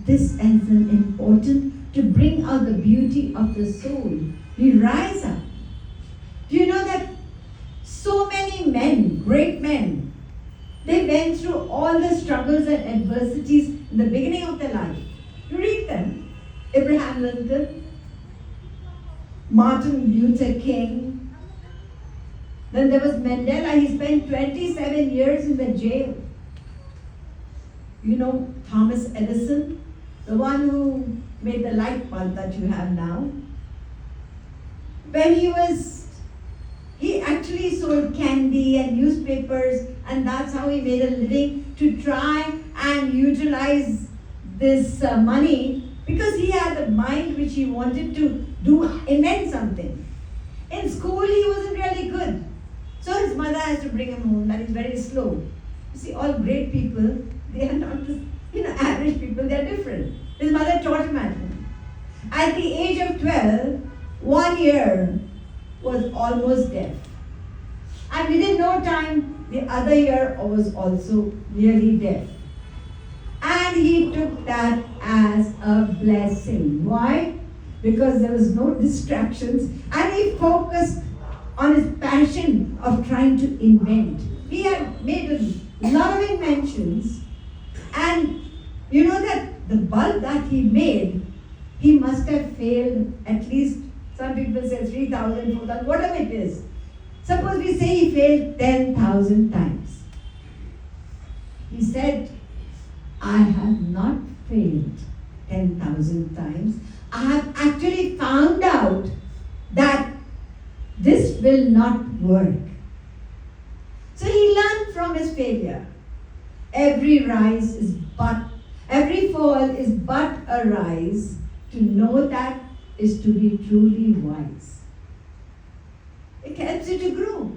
This is an important to bring out the beauty of the soul. We rise up. Do you know that so many men, great men, they went through all the struggles and adversities in the beginning of their life. You read them. Abraham Lincoln, Martin Luther King. Then there was Mandela. He spent 27 years in the jail. You know Thomas Edison, the one who made the light bulb that you have now. When he actually sold candy and newspapers, and that's how he made a living to try and utilize this money, because he had a mind which he wanted to invent something. In school he wasn't really good, so his mother has to bring him home. That is very slow. You see, all great people, they are not just, average people, they are different. His mother taught him at home. At the age of 12, 1 year was almost deaf. And within no time, the other ear was also nearly deaf. And he took that as a blessing. Why? Because there was no distractions and he focused on his passion of trying to invent. He had made a lot of inventions, and you know that the bulb that he made, he must have failed at least, some people say 3,000, 4,000, whatever it is. Suppose we say he failed 10,000 times. He said, I have not failed 10,000 times. I have actually found out that this will not work. So he learned from his failure. Every rise is but, Every fall is but a rise. To know that is to be truly wise. It helps you to grow.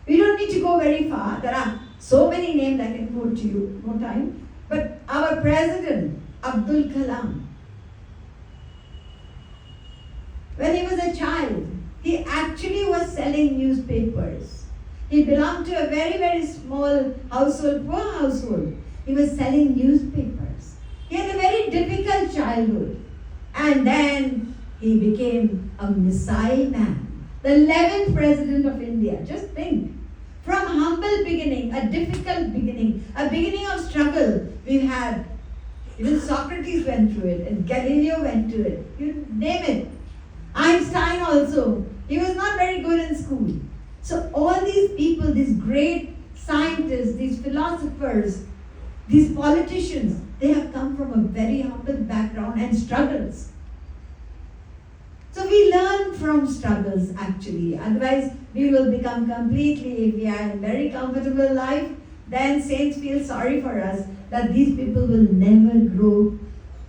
We don't need to go very far. There are so many names I can quote to you, no time. But our president, Abdul Kalam, when he was a child, he actually was selling newspapers. He belonged to a very, very small household, poor household. He was selling newspapers. He had a very difficult childhood. And then he became a missile man, the 11th president of India. Just think. From humble beginning, a difficult beginning, a beginning of struggle, we've had. Even Socrates went through it, and Galileo went through it. You name it. Einstein also. He was not very good in school. So all these people, these great scientists, these philosophers, these politicians, they have come from a very humble background and struggles. So we learn from struggles actually. Otherwise, we will become completely, if we are in a very comfortable life, then saints feel sorry for us that these people will never grow.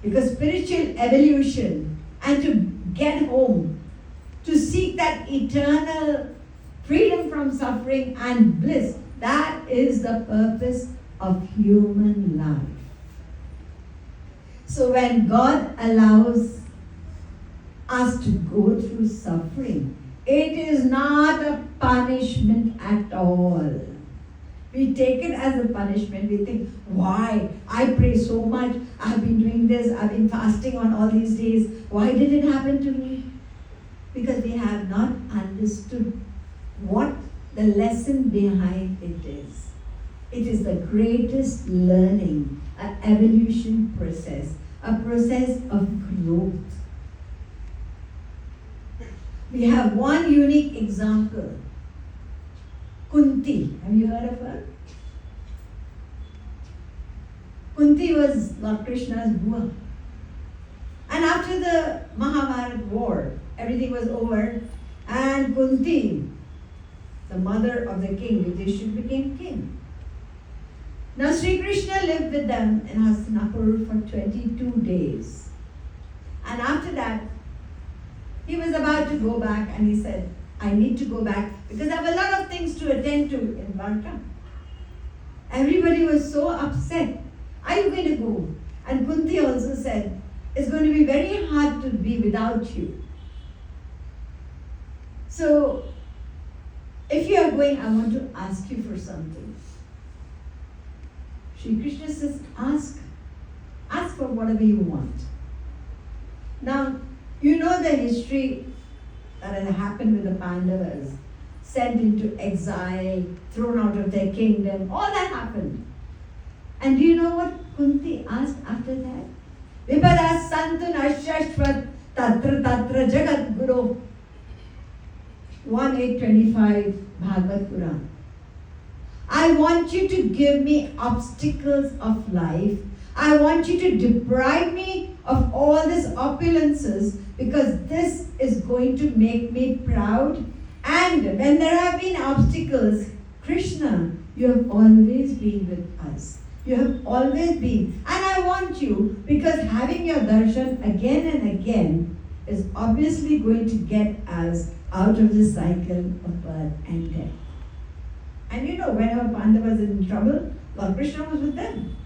Because spiritual evolution and to get home, to seek that eternal freedom from suffering and bliss, that is the purpose of human life. So when God allows us to go through suffering, it is not a punishment at all. We take it as a punishment. We think, why? I pray so much. I've been doing this. I've been fasting on all these days. Why did it happen to me? Because we have not understood what the lesson behind it is. It is the greatest learning, an evolution process, a process of growth. We have one unique example. Kunti. Have you heard of her? Kunti was Lord Krishna's Bua. And after the Mahabharata war, everything was over, and Kunti, the mother of the king, Yudhishthira, became king. Now Sri Krishna lived with them in Hastinapur for 22 days. And after that, he was about to go back, and he said, I need to go back because I have a lot of things to attend to in Dwarka. Everybody was so upset. Are you going to go? And Kunti also said, it's going to be very hard to be without you. So, if you are going, I want to ask you for something. Shri Krishna says, ask for whatever you want. Now, you know the history that had happened with the Pandavas, sent into exile, thrown out of their kingdom, all that happened. And do you know what Kunti asked after that? Vipada Santun Ashashvat Tatra Tatra Jagat Guru 1:825 Bhagavad Puran. I want you to give me obstacles of life. I want you to deprive me of all these opulences because this is going to make me proud. And when there have been obstacles, Krishna, you have always been with us. You have always been. And I want you, because having your darshan again and again is obviously going to get us out of the cycle of birth and death. And you know, whenever Pandava was in trouble, Lord Krishna was with them.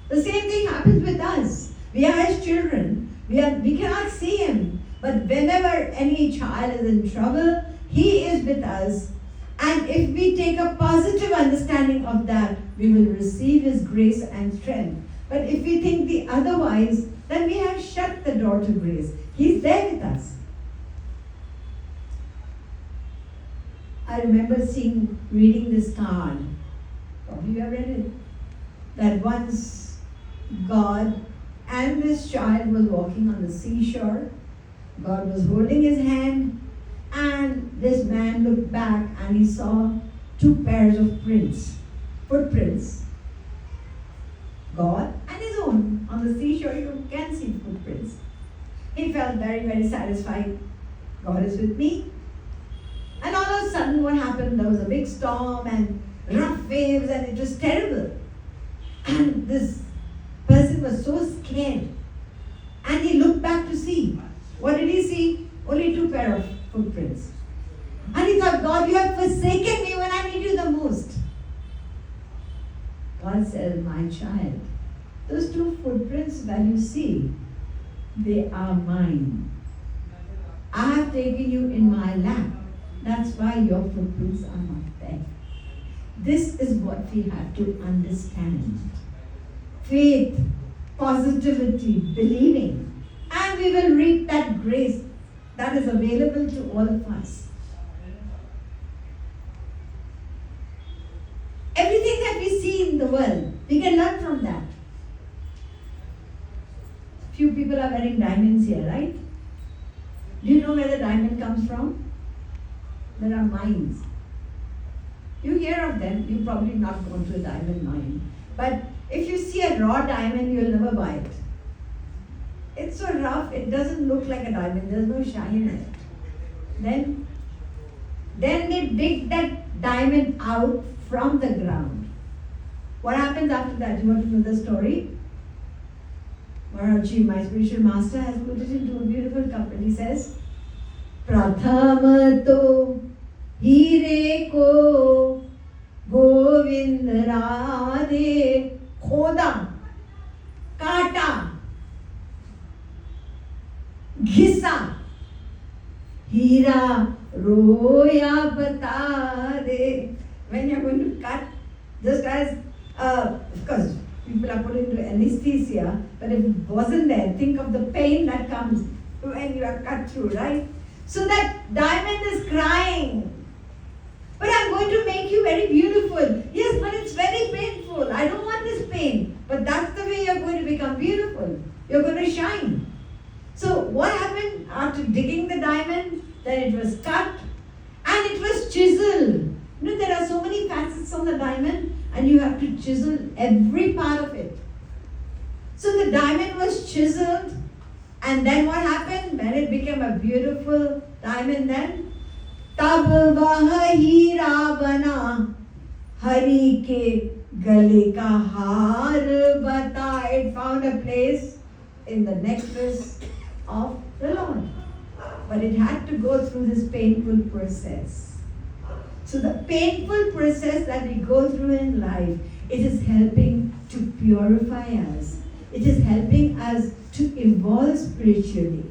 The same thing happens with us. We are his children. We cannot see him. But whenever any child is in trouble, he is with us. And if we take a positive understanding of that, we will receive his grace and strength. But if we think the otherwise, then we have shut the door to grace. He's there with us. I remember reading this card. Probably you have read it. That once God and this child was walking on the seashore. God was holding his hand, and this man looked back and he saw 2 pairs of footprints. God and his own. On the seashore you can see footprints. He felt very, very satisfied. God is with me. And all of a sudden what happened? There was a big storm and rough waves and it was terrible. And this person was so scared. And he looked back to see. What did he see? Only 2 pair of footprints. And he thought, God, you have forsaken me when I need you the most. God said, my child, those 2 footprints that you see, they are mine. I have taken you in my lap. That's why your footprints are not there. This is what we have to understand. Faith, positivity, believing. And we will reap that grace that is available to all of us. Everything that we see in the world, we can learn from that. Few people are wearing diamonds here, right? Do you know where the diamond comes from? There are mines. You hear of them, you've probably not gone to a diamond mine. But if you see a raw diamond, you'll never buy it. It's so rough, it doesn't look like a diamond, there's no shine in it. Then they dig that diamond out from the ground. What happens after that? You want to know the story? Maharaji, my spiritual master, has put it into a beautiful couple. He says, Pratham to हीरे को गोविंद राधे खोदा काटा घिसा हीरा रोया बता दे. When you're going to cut, just as of course people are put into anesthesia, but if it wasn't there, think of the pain that comes when you are cut through, right? So that diamond is crying, but I'm going to make you very beautiful. Yes, but it's very painful. I don't want this pain. But that's the way you're going to become beautiful. You're going to shine. So what happened after digging the diamond? Then it was cut and it was chiseled. You know, there are so many facets on the diamond and you have to chisel every part of it. So the diamond was chiseled, and then what happened? When it became a beautiful diamond, then तब वह हीरा बना हरि के गले का हार बता. It found a place in the necklace of the Lord. But it had to go through this painful process. So the painful process that we go through in life, it is helping to purify us. It is helping us to evolve spiritually.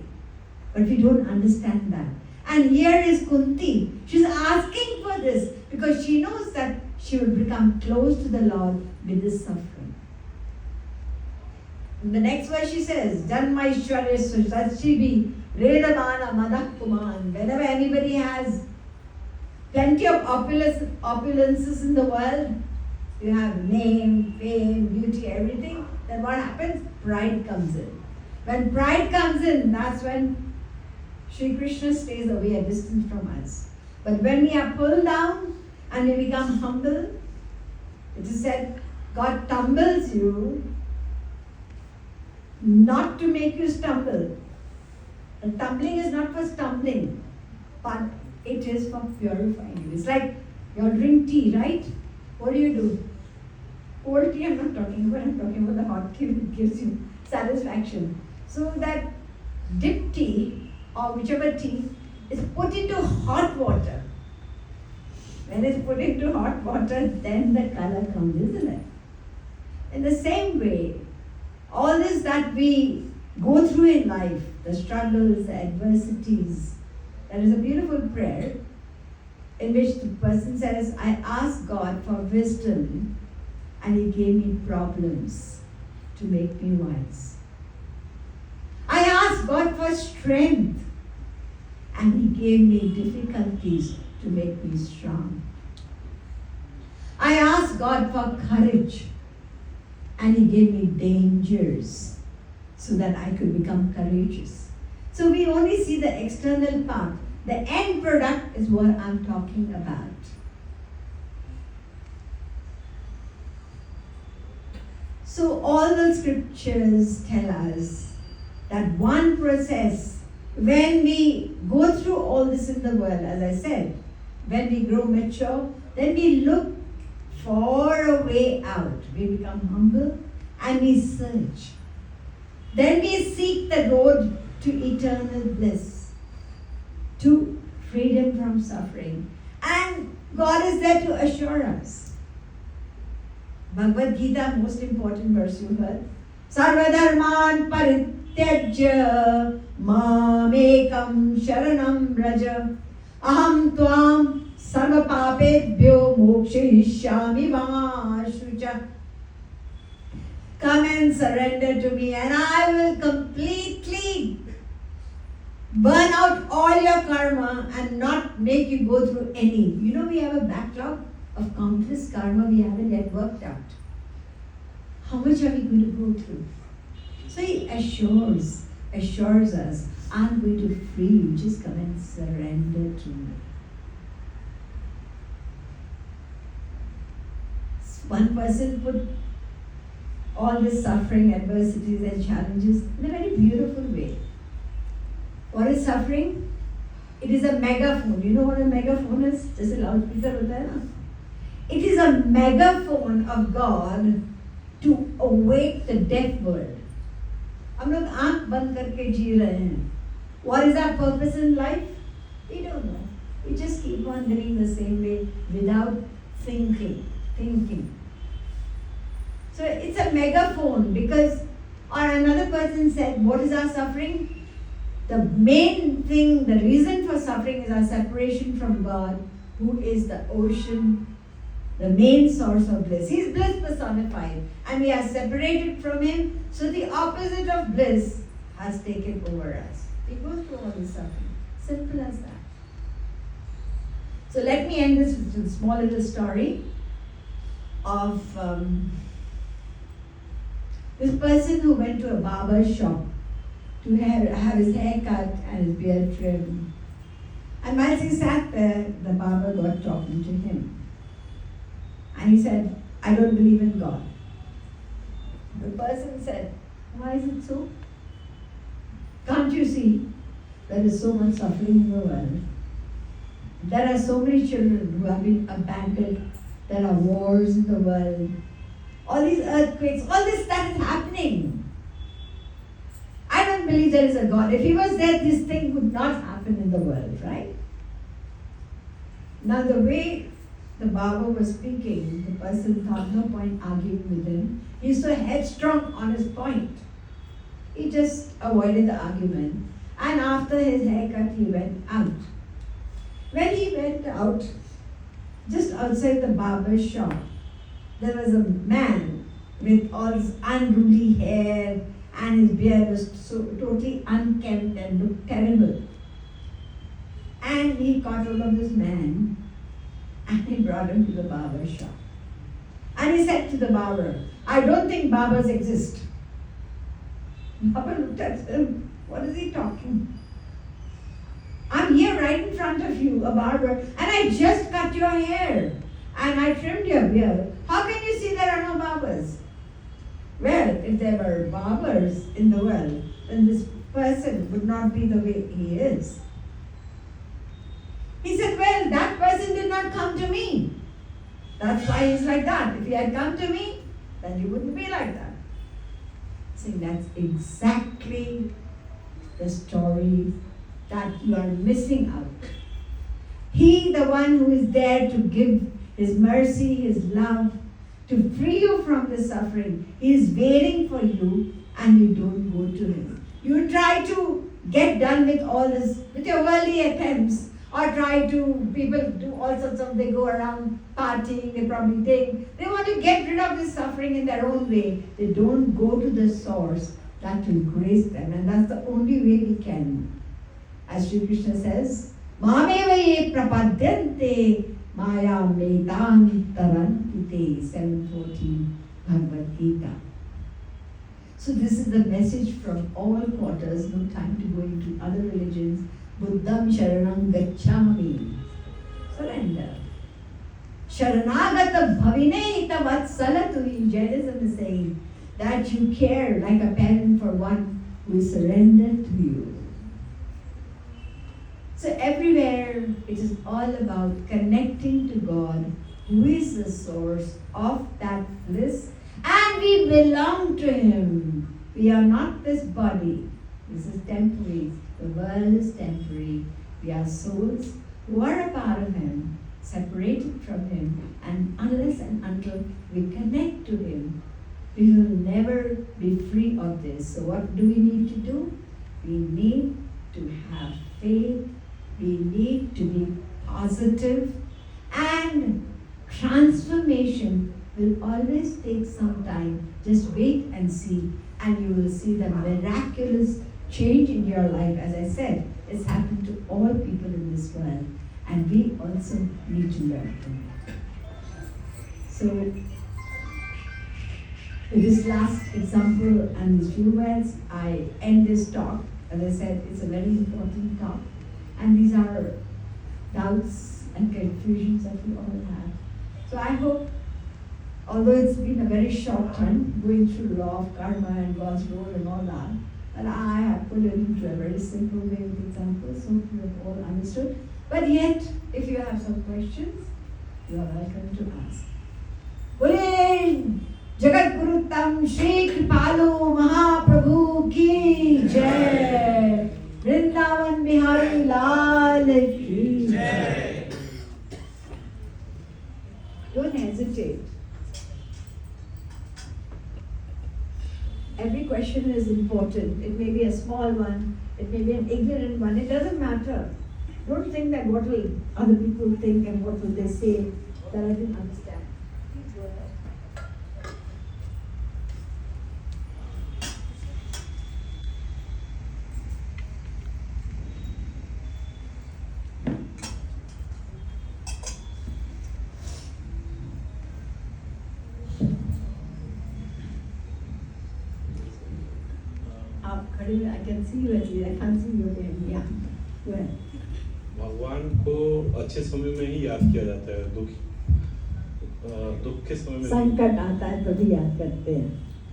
But we don't understand that. And here is Kunti. She's asking for this because she knows that she will become close to the Lord with this suffering. In the next verse she says, Janmaishwarya Sushashibi Redamana Madhakuman. Whenever anybody has plenty of opulences in the world, you have name, fame, beauty, everything, then what happens? Pride comes in. When pride comes in, that's when Shri Krishna stays away a distance from us. But when we are pulled down and we become humble, it is said, God tumbles you not to make you stumble. And tumbling is not for stumbling, but it is for purifying you. It's like you drink tea, right? What do? Cold tea I'm not talking about, I'm talking about the hot tea that gives you satisfaction. So that dip tea, or whichever tea, is put into hot water. When it's put into hot water, then the color comes, isn't it? In the same way, all this that we go through in life, the struggles, the adversities, there is a beautiful prayer in which the person says, I asked God for wisdom and He gave me problems to make me wise. I asked God for strength and He gave me difficulties to make me strong. I asked God for courage and He gave me dangers so that I could become courageous. So we only see the external part. The end product is what I'm talking about. So all the scriptures tell us that one process, when we go through all this in the world, as I said, when we grow mature, then we look for a way out. We become humble and we search. then we seek the road to eternal bliss, to freedom from suffering. And God is there to assure us. Bhagavad Gita, most important verse you heard. Sarvadharman parityajya mamekam sharanam raja aham tvam sarvapapebhyo mokshayishyami vashucha. Come and surrender to me and I will completely burn out all your karma and not make you go through any. You know, we have a backlog of countless karma we haven't yet worked out. How much are we going to go through? So he assures us, I'm going to free you. Just come and surrender to me. One person put all this suffering, adversities and challenges in a very beautiful way. What is suffering? It is a megaphone. You know what a megaphone is? Just a loudspeaker hota hai na? It is a megaphone of God to awake the deaf world. हम लोग आँख बंद करके जी रहे हैं. What is our purpose in life? We don't know. We just keep on living the same way without thinking. So it's a megaphone because, or another person said, what is our suffering? The main thing, the reason for suffering is our separation from God, who is the ocean, the main source of bliss. He is bliss personified, and we are separated from Him. So the opposite of bliss has taken over us. We go through all this suffering. Simple as that. So let me end this with a small little story of this person who went to a barber's shop to have his hair cut and his beard trimmed. And whilst he sat there, the barber got talking to him. And he said, I don't believe in God. The person said, why is it so? Can't you see there is so much suffering in the world? There are so many children who have been abandoned. There are wars in the world. All these earthquakes, all this that is happening. I don't believe there is a God. If He was there, this thing would not happen in the world, right? Now the way the Baba was speaking, the person thought no point arguing with him. He's so headstrong on his point. He just avoided the argument. And after his haircut, he went out. When he went out, just outside the barber's shop, there was a man with all this unruly hair and his beard was so totally unkempt and looked terrible. And he caught hold of this man and he brought him to the barber's shop. And he said to the barber, I don't think barbers exist. Barber looked at him, what is he talking? I'm here right in front of you, a barber, and I just cut your hair and I trimmed your beard. How can you see there are no barbers? Well, if there were barbers in the world, then this person would not be the way he is. He said, well, that person did not come to me. That's why he's like that. If he had come to me, then he wouldn't be like that. See, that's exactly the story that you are missing out. He, the one who is there to give His mercy, His love, to free you from the suffering, He is waiting for you and you don't go to Him. You try to get done with all this, with your worldly attempts, or try to, people do all sorts of, they go around partying, they probably think, they want to get rid of this suffering in their own way. They don't go to the source that will grace them, and that's the only way we can. As Sri Krishna says, Mameva ye prapadyante maya metam tarantite, 7:14 Bhagavad Gita. So this is the message from all quarters, no time to go into other religions. Buddham sharanam gacchami. Surrender. Sharanagata bhavine hita vatsalatu. Jainism is saying that you care like a parent for one who is surrendered to you. So everywhere it is all about connecting to God, who is the source of that bliss, and we belong to Him. We are not this body. This is temporary. The world is temporary. We are souls who are a part of Him, separated from Him, and unless and until we connect to Him, we will never be free of this. So what do we need to do? We need to have faith. We need to be positive, and transformation will always take some time. Just wait and see, and you will see the miraculous change in your life. As I said, it's happened to all people in this world, and we also need to learn from it. So, with this last example and these few words, I end this talk. As I said, it's a very important talk, and these are doubts and confusions that we all have. So I hope, although it's been a very short time going through law of karma and God's role and all that, but I have put it into a very simple way with examples, so you have all understood. But yet, if you have some questions, you are welcome to ask. Bole Jagat Guru Tam Shri Kripalu Mahaprabhu Ki Jai. Vrindavan Bihari Lal Ki Jai. Don't hesitate. Every question is important. It may be a small one, it may be an ignorant one, it doesn't matter. Don't think that what will other people think and what will they say that I didn't understand. Please go ahead. I can see you at least. I can't see you again. Yeah. Go ahead. भगवान को अच्छे समय में ही याद किया जाता है, दुख के समय में संकट आता है तभी याद करते हैं।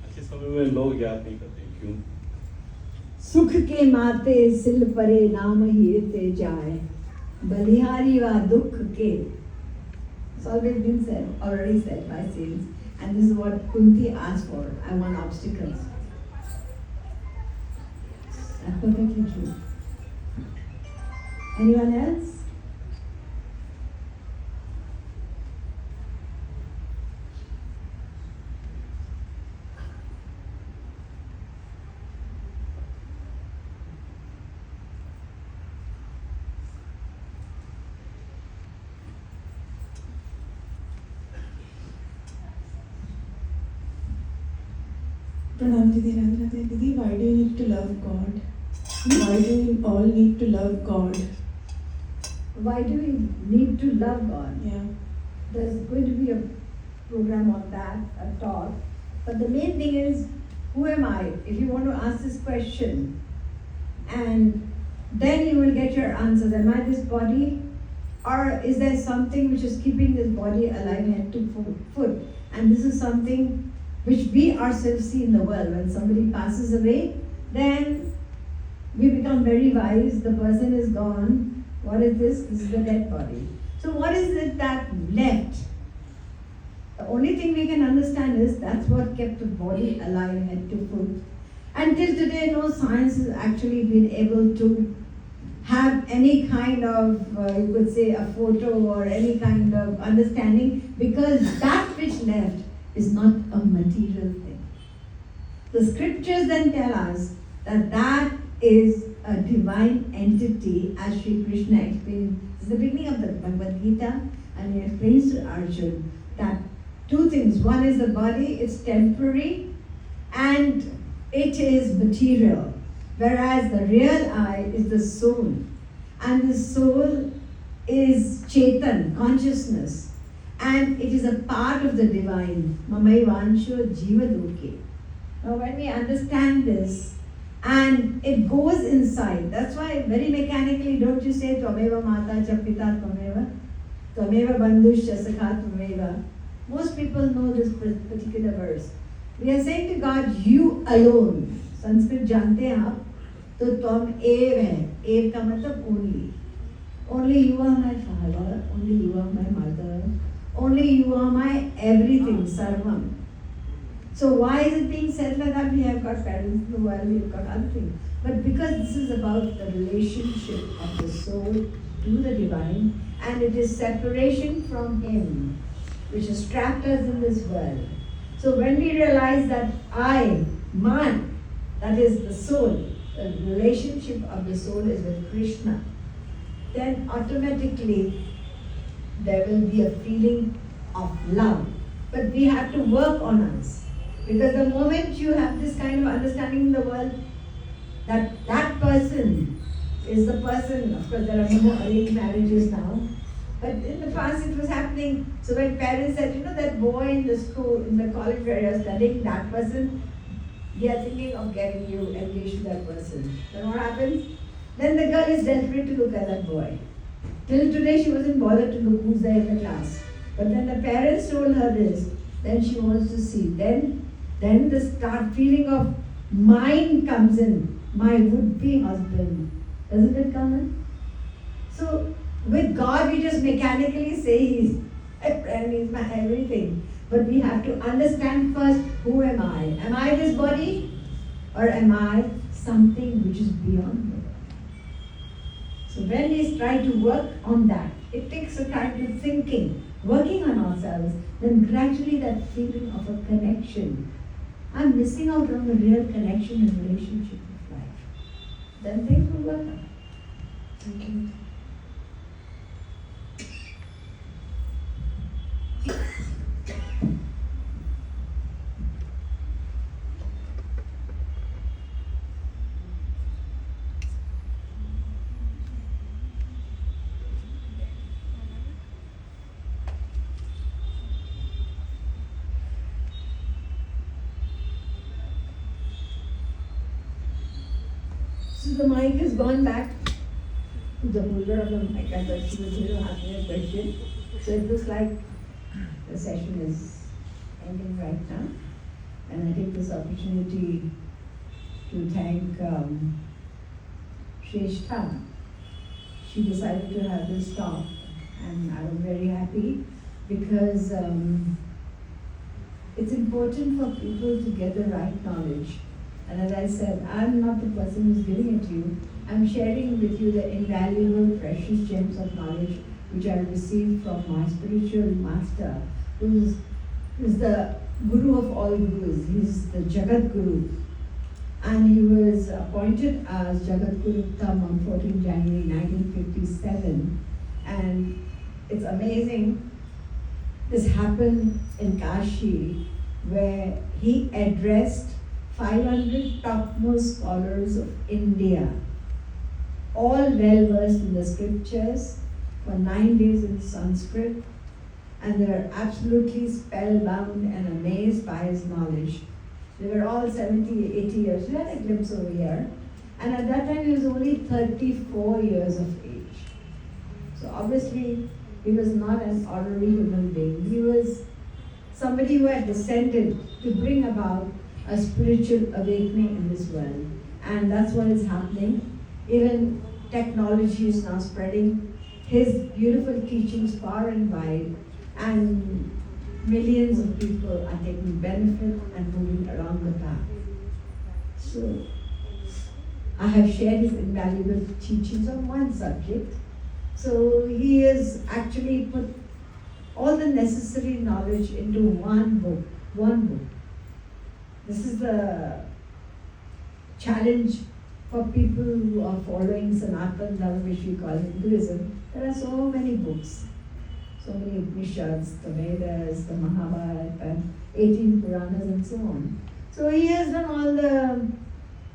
अच्छे समय में लोग याद नहीं करते, क्यों? सुख के माते सिल परे नाम हीरते जाए, बलिहारी वा दुख के. It's already been said, already said by saints, and this is what Kunti asked for. I want obstacles. That's perfectly true. Anyone else? Pranam Didi, Radha Didi, why do you need to love God? Why do we all need to love God? Why do we need to love God? Yeah. There's going to be a program on that, a talk. But the main thing is, who am I? If you want to ask this question, and then you will get your answers. Am I this body? Or is there something which is keeping this body alive head to foot? And this is something which we ourselves see in the world. When somebody passes away, then we become very wise. The person is gone. What is this? This is the dead body. So what is it that left? The only thing we can understand is that's what kept the body alive head to foot. Until today, no science has actually been able to have any kind of, you could say, a photo or any kind of understanding, because that which left is not a material thing. The scriptures then tell us that that is a divine entity, as Sri Krishna explained. It's the beginning of the Bhagavad Gita, and he explains to Arjuna that two things. One is the body, it's temporary, and it is material. Whereas the real I is the soul. And the soul is Chetan, consciousness. And it is a part of the divine. Mamai Vansho Jiva Duke. Now when we understand this, and it goes inside, that's why very mechanically, don't you say Tvameva Mata Cha Pita Tvameva, Tvameva Bandhush Cha Sakha Tvameva. Most people know this particular verse. We are saying to God, you alone. Sanskrit जानते हैं आप, तो तुम एव है. एव का मतलब only. Only you are my father. Only you are my mother. Only you are my everything, sarvam. So why is it being said like that? We have got parents in the world, we have got other things. But because this is about the relationship of the soul to the divine, and it is separation from Him, which has trapped us in this world. So when we realize that man, that is the soul, the relationship of the soul is with Krishna, then automatically there will be a feeling of love. But we have to work on us. Because the moment you have this kind of understanding in the world, that person is the person, of course there are no more arranged marriages now, but in the past it was happening. So when parents said, that boy in the school, in the college where you're studying, that person, they are thinking of getting you engaged to that person. Then what happens? Then the girl is desperate to look at that boy. Till today she wasn't bothered to look who's there in the class. But when the parents told her this, then she wants to see. Then the start feeling of mine comes in, my would-be husband. Doesn't it come in? So with God we just mechanically say He's my friend, He's my everything. But we have to understand first, who am I? Am I this body? Or am I something which is beyond the body? So when we try to work on that, it takes a time to thinking, working on ourselves, then gradually that feeling of a connection. I'm missing out on the real connection and relationship of life. Then things will work out. Thank you. So the mic has gone back to the holder of the mic. I thought she was going to ask me a question. So it looks like the session is ending right now. And I take this opportunity to thank Shrestha. She decided to have this talk, and I was very happy because it's important for people to get the right knowledge. And as I said, I'm not the person who's giving it to you. I'm sharing with you the invaluable, precious gems of knowledge which I received from my spiritual master, who is the Guru of all Gurus. He's the Jagat Guru. And he was appointed as Jagat Guru on 14 January 1957. And it's amazing. This happened in Kashi, where he addressed 500 topmost scholars of India, all well versed in the scriptures, for 9 days in Sanskrit, and they were absolutely spellbound and amazed by his knowledge. They were all 70, 80 years. We had a glimpse over here. And at that time he was only 34 years of age. So obviously he was not an ordinary human being. He was somebody who had descended to bring about a spiritual awakening in this world. And that's what is happening. Even technology is now spreading his beautiful teachings far and wide, and millions of people are taking benefit and moving along the path. So I have shared his invaluable teachings on one subject. So he has actually put all the necessary knowledge into one book. This is the challenge for people who are following Sanatana Dharma, which we call Hinduism. There are so many books, so many Upanishads, the Vedas, the Mahabharata, 18 Puranas and so on. So he has done all the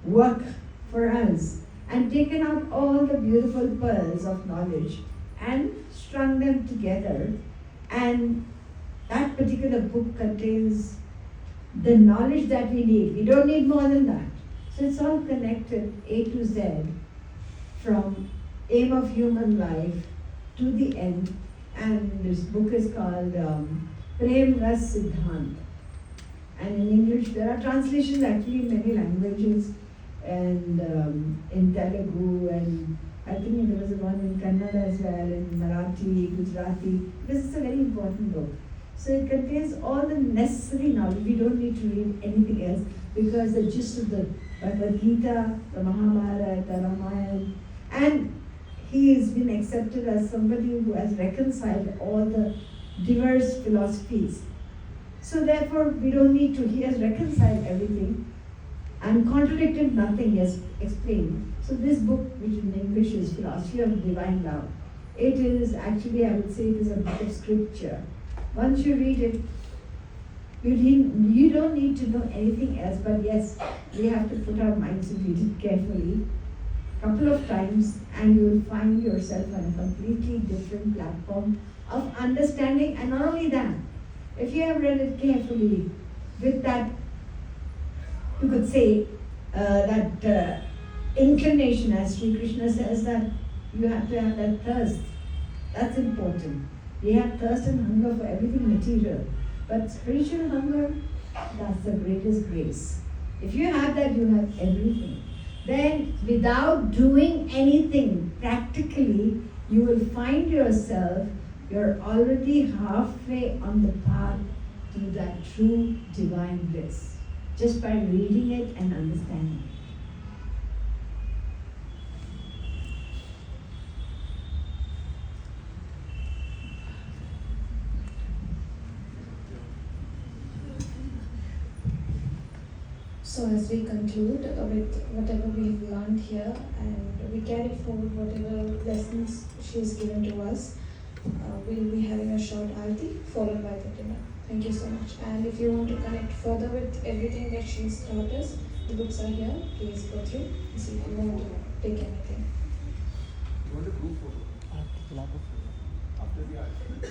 work for us and taken out all the beautiful pearls of knowledge and strung them together. And that particular book contains the knowledge that we need. We don't need more than that. So it's all connected A to Z, from aim of human life to the end. And this book is called Prem Ras Siddhant. And in English, there are translations actually in many languages, and in Telugu, and I think there was one in Kannada as well, in Marathi, Gujarati, because it's a very important book. So it contains all the necessary knowledge. We don't need to read anything else because the gist of the Bhagavad Gita, the Mahabharata, the Ramayana, and he has been accepted as somebody who has reconciled all the diverse philosophies. So therefore, we don't need to, he has reconciled everything and contradicted nothing, he has explained. So this book, which in English is Philosophy of Divine Love, it is actually, I would say, it is a book of scripture. Once you read it, you don't need to know anything else, but yes, we have to put our minds to read it carefully, couple of times, and you will find yourself on a completely different platform of understanding. And not only that, if you have read it carefully with that, you could say, that inclination, as Sri Krishna says, that you have to have that thirst. That's important. We have thirst and hunger for everything material, but spiritual hunger, that's the greatest grace. If you have that, you have everything. Then without doing anything, practically, you will find yourself, you're already halfway on the path to that true divine bliss, just by reading it and understanding it. So as we conclude with whatever we've learned here, and we carry forward whatever lessons she has given to us, we'll be having a short arati followed by the dinner. Thank you so much. And if you want to connect further with everything that she's taught us, the books are here. Please go through and see if you want to take anything. You want a group photo? After the article.